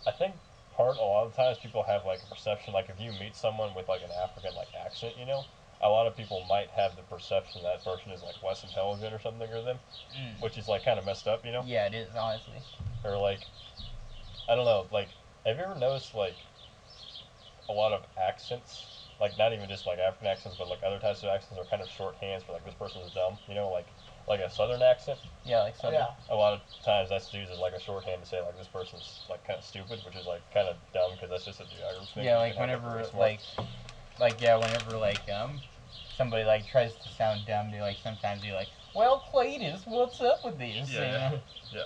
Speaker 3: I think a lot of times people have like a perception like if you meet someone with like an African like accent, you know, a lot of people might have the perception that person is like less intelligent or something or them, which is like kind of messed up, you know.
Speaker 2: Yeah, it is, honestly.
Speaker 3: Or like I don't know, like have you ever noticed like a lot of accents, like not even just like African accents, but like other types of accents are kind of shorthands for like this person is dumb, you know, like a Southern accent.
Speaker 2: Yeah, like Southern.
Speaker 6: Yeah.
Speaker 3: A lot of times that's used as like a shorthand to say like this person's like kind of stupid, which is like kind of dumb because that's just a geography.
Speaker 2: Yeah, like whenever somebody like tries to sound dumb, they like sometimes be like, "Well, Cletus, what's up with this?" You
Speaker 3: Yeah,
Speaker 2: know?
Speaker 3: yeah.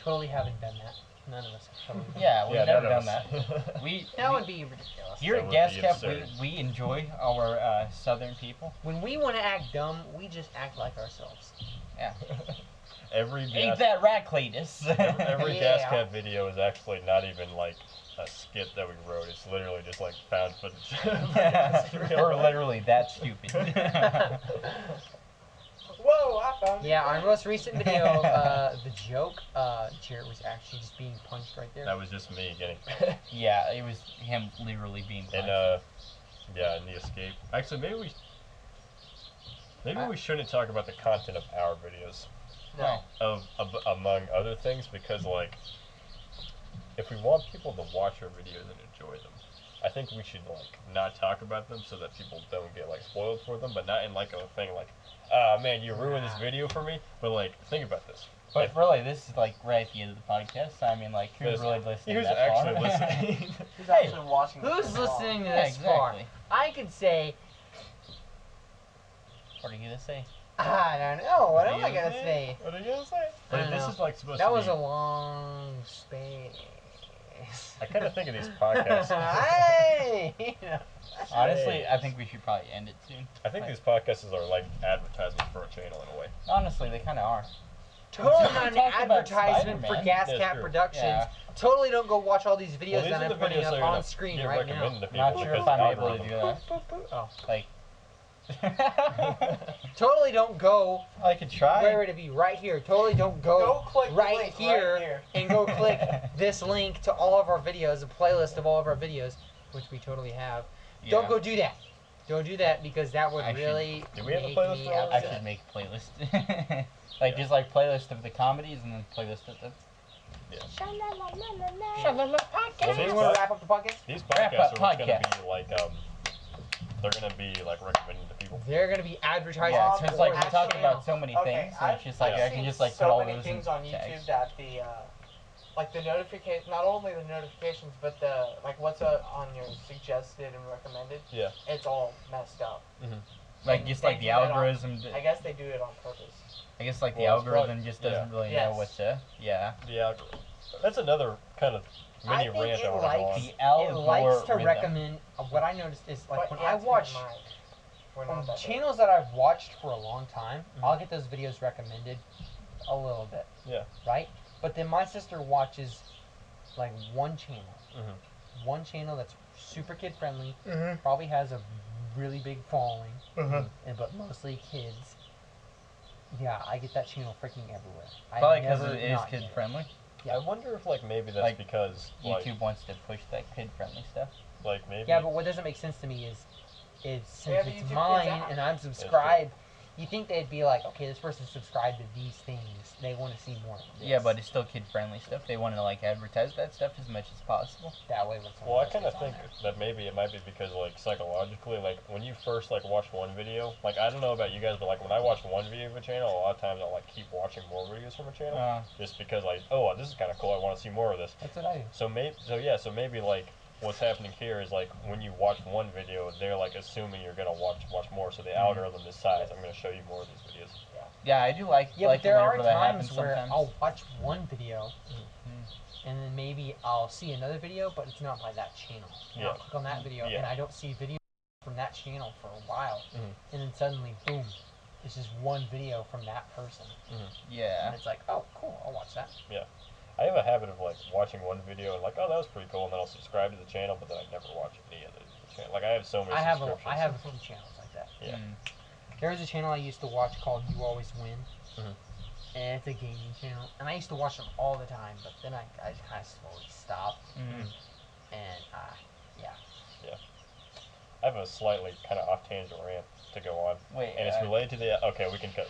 Speaker 1: totally haven't done that. None of us have totally done
Speaker 2: Yeah, we've
Speaker 3: Yeah,
Speaker 2: never
Speaker 3: none
Speaker 2: done
Speaker 3: of
Speaker 2: that.
Speaker 3: us.
Speaker 1: That
Speaker 2: we
Speaker 1: would be ridiculous.
Speaker 2: here
Speaker 3: That
Speaker 2: at
Speaker 3: would be
Speaker 2: Gascap,
Speaker 3: absurd.
Speaker 2: we enjoy our Southern people.
Speaker 1: When we want to act dumb, we just act like ourselves.
Speaker 2: Yeah.
Speaker 3: Every
Speaker 2: Ain't
Speaker 3: gas,
Speaker 2: that right, Cletus?
Speaker 3: every
Speaker 1: Yeah.
Speaker 3: Gascap video is actually not even like a skit that we wrote. It's literally just like found footage.
Speaker 2: We're literally that stupid.
Speaker 6: Whoa, I found it.
Speaker 1: Yeah, our most recent video, the joke, Jarrett was actually just being punched right there.
Speaker 3: That was just me getting.
Speaker 2: Yeah, it was him literally being punched.
Speaker 3: And yeah, in the escape. Actually, maybe we shouldn't talk about the content of our videos,
Speaker 6: No.
Speaker 3: among other things, because like, if we want people to watch our videos and enjoy them, I think we should like not talk about them so that people don't get like spoiled for them, but not in like a thing like, ah man, you ruined this video for me. But like, think about this.
Speaker 2: But really, this is like right at the end of the podcast. I mean, like, who's
Speaker 3: Yes.
Speaker 2: really listening?
Speaker 3: Who's
Speaker 2: that
Speaker 3: actually
Speaker 2: far?
Speaker 3: listening?
Speaker 6: Who's actually watching this
Speaker 1: Who's
Speaker 6: for long?
Speaker 1: listening to
Speaker 2: Yeah,
Speaker 1: this far?
Speaker 2: exactly.
Speaker 1: I could say,
Speaker 2: What are you gonna say?
Speaker 1: I don't know. What
Speaker 2: What
Speaker 1: am
Speaker 2: are
Speaker 1: I
Speaker 2: you
Speaker 1: gonna
Speaker 2: gonna
Speaker 1: say?
Speaker 3: What are you gonna say?
Speaker 1: I
Speaker 3: But
Speaker 1: don't
Speaker 3: this
Speaker 1: know.
Speaker 3: is like supposed
Speaker 1: That
Speaker 3: to
Speaker 1: was
Speaker 3: be.
Speaker 1: a long space.
Speaker 3: I kind of think of these podcasts.
Speaker 1: Hey!
Speaker 2: Honestly, I think we should probably end it soon.
Speaker 3: I think these podcasts are like advertisements for a channel in a way.
Speaker 2: Honestly, they kind of are.
Speaker 1: Totally
Speaker 2: We
Speaker 1: not an
Speaker 2: talked about
Speaker 1: advertisement for
Speaker 2: Spider-Man.
Speaker 3: That's
Speaker 1: Gascap
Speaker 3: true.
Speaker 1: Productions.
Speaker 2: Yeah.
Speaker 1: Totally don't go watch all these videos
Speaker 3: Well, these
Speaker 1: that
Speaker 3: are the
Speaker 1: I'm putting
Speaker 3: videos
Speaker 1: up
Speaker 3: that are
Speaker 1: on
Speaker 3: gonna
Speaker 1: screen
Speaker 3: get
Speaker 1: right now.
Speaker 3: recommended to people
Speaker 2: Not sure
Speaker 3: because
Speaker 2: if I'm
Speaker 3: the
Speaker 2: able to do
Speaker 3: algorithm.
Speaker 2: that.
Speaker 1: Oh.
Speaker 2: Like,
Speaker 1: Totally don't go
Speaker 2: I could try.
Speaker 1: where to be right here. Totally don't
Speaker 6: Go
Speaker 1: go
Speaker 6: click the
Speaker 1: right
Speaker 6: link
Speaker 1: here,
Speaker 6: right here.
Speaker 1: and go click this link to all of our videos, a playlist of all of our videos, which we totally have.
Speaker 2: Yeah.
Speaker 1: Don't go do that. Don't do that because that would
Speaker 2: I should-
Speaker 1: really
Speaker 3: Do we have a
Speaker 1: make
Speaker 3: playlist
Speaker 1: me
Speaker 3: for all of
Speaker 2: I
Speaker 1: upset.
Speaker 2: should make a playlist. Like, just like playlist of the comedies and then playlist of the.
Speaker 3: Well,
Speaker 1: So
Speaker 3: these
Speaker 1: you want
Speaker 3: pod-
Speaker 1: to wrap up the podcast?
Speaker 3: These
Speaker 2: Wrap
Speaker 3: podcasts
Speaker 2: up
Speaker 3: are what's gonna
Speaker 2: podcast.
Speaker 3: be like they're gonna be like recommended to people.
Speaker 1: They're gonna be advertising.
Speaker 2: Yeah,
Speaker 6: Um,
Speaker 2: since like we
Speaker 6: actually,
Speaker 2: talk about so many
Speaker 6: Okay,
Speaker 2: things, so it's just like
Speaker 3: I've
Speaker 2: I can
Speaker 6: seen
Speaker 2: just like
Speaker 6: so
Speaker 2: put all
Speaker 6: many
Speaker 2: those
Speaker 6: things
Speaker 2: in
Speaker 6: on YouTube
Speaker 2: tags.
Speaker 6: that the like the notification, not only the notifications, but the like what's on your suggested and recommended.
Speaker 3: Yeah.
Speaker 6: It's all messed up.
Speaker 2: Like
Speaker 6: And
Speaker 2: just
Speaker 6: they
Speaker 2: like the
Speaker 6: do that on-
Speaker 2: algorithm.
Speaker 6: I guess they do it on purpose.
Speaker 2: I guess like the
Speaker 3: Well, it's
Speaker 2: algorithm
Speaker 3: probably-
Speaker 2: just doesn't really know
Speaker 6: Yes.
Speaker 2: what to. Yeah.
Speaker 3: The algorithm. That's another kind of
Speaker 1: I
Speaker 3: mini
Speaker 1: think
Speaker 3: rant
Speaker 1: it
Speaker 3: I want to go
Speaker 1: likes
Speaker 3: on.
Speaker 2: The
Speaker 1: it likes to
Speaker 2: algorithm.
Speaker 1: recommend. What I noticed is like
Speaker 6: But
Speaker 1: when
Speaker 6: yeah,
Speaker 1: I
Speaker 6: keep in
Speaker 1: watch
Speaker 6: mind, we're not that big.
Speaker 1: channels that I've watched for a long time,
Speaker 3: Mhm.
Speaker 1: I'll get those videos recommended a little bit.
Speaker 3: Yeah.
Speaker 1: Right? But then my sister watches like one channel.
Speaker 3: Mhm.
Speaker 1: One channel that's super kid friendly,
Speaker 6: Mm-hmm.
Speaker 1: probably has a really big following,
Speaker 6: Mhm.
Speaker 1: but mostly kids. Yeah, I get that channel freaking everywhere.
Speaker 2: Probably because
Speaker 1: never
Speaker 2: it is
Speaker 1: not
Speaker 2: kid
Speaker 1: get it.
Speaker 2: friendly.
Speaker 1: Yeah.
Speaker 3: I wonder if like maybe that's
Speaker 2: Like,
Speaker 3: because
Speaker 2: YouTube wants to push that kid friendly stuff.
Speaker 3: like maybe
Speaker 1: Yeah, but what doesn't make sense to me is
Speaker 6: They
Speaker 1: since
Speaker 6: have the
Speaker 1: it's
Speaker 6: YouTube Kids
Speaker 1: mine
Speaker 6: app.
Speaker 1: and I'm subscribed, you think they'd be like, okay, this person's subscribed to these things. They want to see more of this.
Speaker 2: Yeah, but it's still kid friendly stuff. They want to like advertise that stuff as much as possible.
Speaker 1: that way when someone
Speaker 3: Well, I
Speaker 1: else
Speaker 3: kind of
Speaker 1: gets on
Speaker 3: think
Speaker 1: there.
Speaker 3: that maybe it might be because, like, psychologically, like, when you first, like, watch one video, like, I don't know about you guys, but, like, when I watch one video of a channel, a lot of times I'll, like, keep watching more videos from a channel, just because, like, oh, this is kind of cool, I want to see more of this.
Speaker 1: That's what I do.
Speaker 3: So maybe, like, what's happening here is, like, when you watch one video, they're, like, assuming you're going to watch more, so the algorithm decides, I'm going to show you more of these videos.
Speaker 2: Yeah, I do like.
Speaker 1: Yeah,
Speaker 2: like
Speaker 1: but there are
Speaker 2: whenever that happens
Speaker 1: times where
Speaker 2: sometimes.
Speaker 1: I'll watch one video, and then maybe I'll see another video, but it's not by that channel. And I'll
Speaker 3: Yeah.
Speaker 1: click on that video,
Speaker 3: Yeah.
Speaker 1: and I don't see video from that channel for a while,
Speaker 3: Mhm.
Speaker 1: and then suddenly, boom, it's just one video from that person,
Speaker 2: Yeah.
Speaker 1: and it's like, oh, cool, I'll watch that.
Speaker 3: I have a habit of, like, watching one video and, like, oh, that was pretty cool, and then I'll subscribe to the channel, but then I never watch any of the channel. Like, I have so many
Speaker 1: I have
Speaker 3: subscriptions.
Speaker 1: a few channels like that.
Speaker 3: Yeah.
Speaker 2: Mm.
Speaker 1: There was a channel I used to watch called You Always Win,
Speaker 3: Mhm.
Speaker 1: and it's a gaming channel, and I used to watch them all the time, but then I just kind of slowly stopped,
Speaker 2: Mm.
Speaker 1: and
Speaker 3: I have a slightly kind of off-tangent rant to go on.
Speaker 2: Wait.
Speaker 3: And it's related to the. Okay, we can cut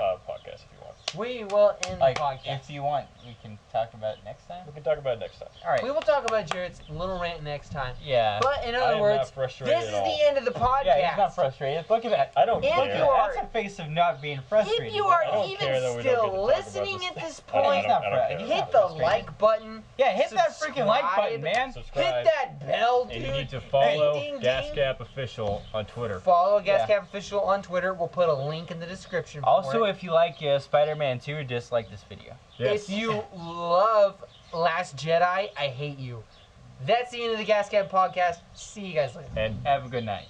Speaker 3: podcast if you want.
Speaker 1: we will end
Speaker 2: Like,
Speaker 1: the podcast.
Speaker 2: if you want, we can talk about it next time.
Speaker 3: We can talk about it next time.
Speaker 2: All right.
Speaker 1: We will talk about Jared's little rant next time.
Speaker 2: Yeah.
Speaker 1: But in
Speaker 3: I
Speaker 1: other
Speaker 3: am
Speaker 1: words,
Speaker 3: not frustrated
Speaker 1: this is
Speaker 3: at all.
Speaker 1: the end of the podcast.
Speaker 2: Yeah, he's not frustrated. Look at that.
Speaker 3: I don't
Speaker 1: If
Speaker 3: care.
Speaker 1: you are-
Speaker 2: That's a face of not being frustrated.
Speaker 1: If you are
Speaker 3: I don't
Speaker 1: even
Speaker 3: care that we don't
Speaker 1: still
Speaker 3: get to talk about
Speaker 1: listening
Speaker 3: this.
Speaker 1: at this
Speaker 3: I don't-
Speaker 1: point,
Speaker 2: He's not
Speaker 3: I don't care.
Speaker 2: he's
Speaker 1: hit
Speaker 2: not
Speaker 1: the
Speaker 2: frustrated.
Speaker 1: like button.
Speaker 2: Yeah, hit that freaking like button,
Speaker 1: subscribe,
Speaker 2: man.
Speaker 3: Subscribe.
Speaker 1: Hit that bell, dude.
Speaker 3: And you need to follow
Speaker 1: Ding, ding, ding.
Speaker 3: Gascap Official on Twitter.
Speaker 1: Follow
Speaker 2: Yeah.
Speaker 1: Gascap Official on Twitter. We'll put a link in the description.
Speaker 2: Also,
Speaker 1: for it.
Speaker 2: if you like Spider-Man 2, dislike this video.
Speaker 3: Yes.
Speaker 1: If you love Last Jedi, I hate you. That's the end of the Gascap podcast. See you guys later.
Speaker 3: And
Speaker 2: Have a good night.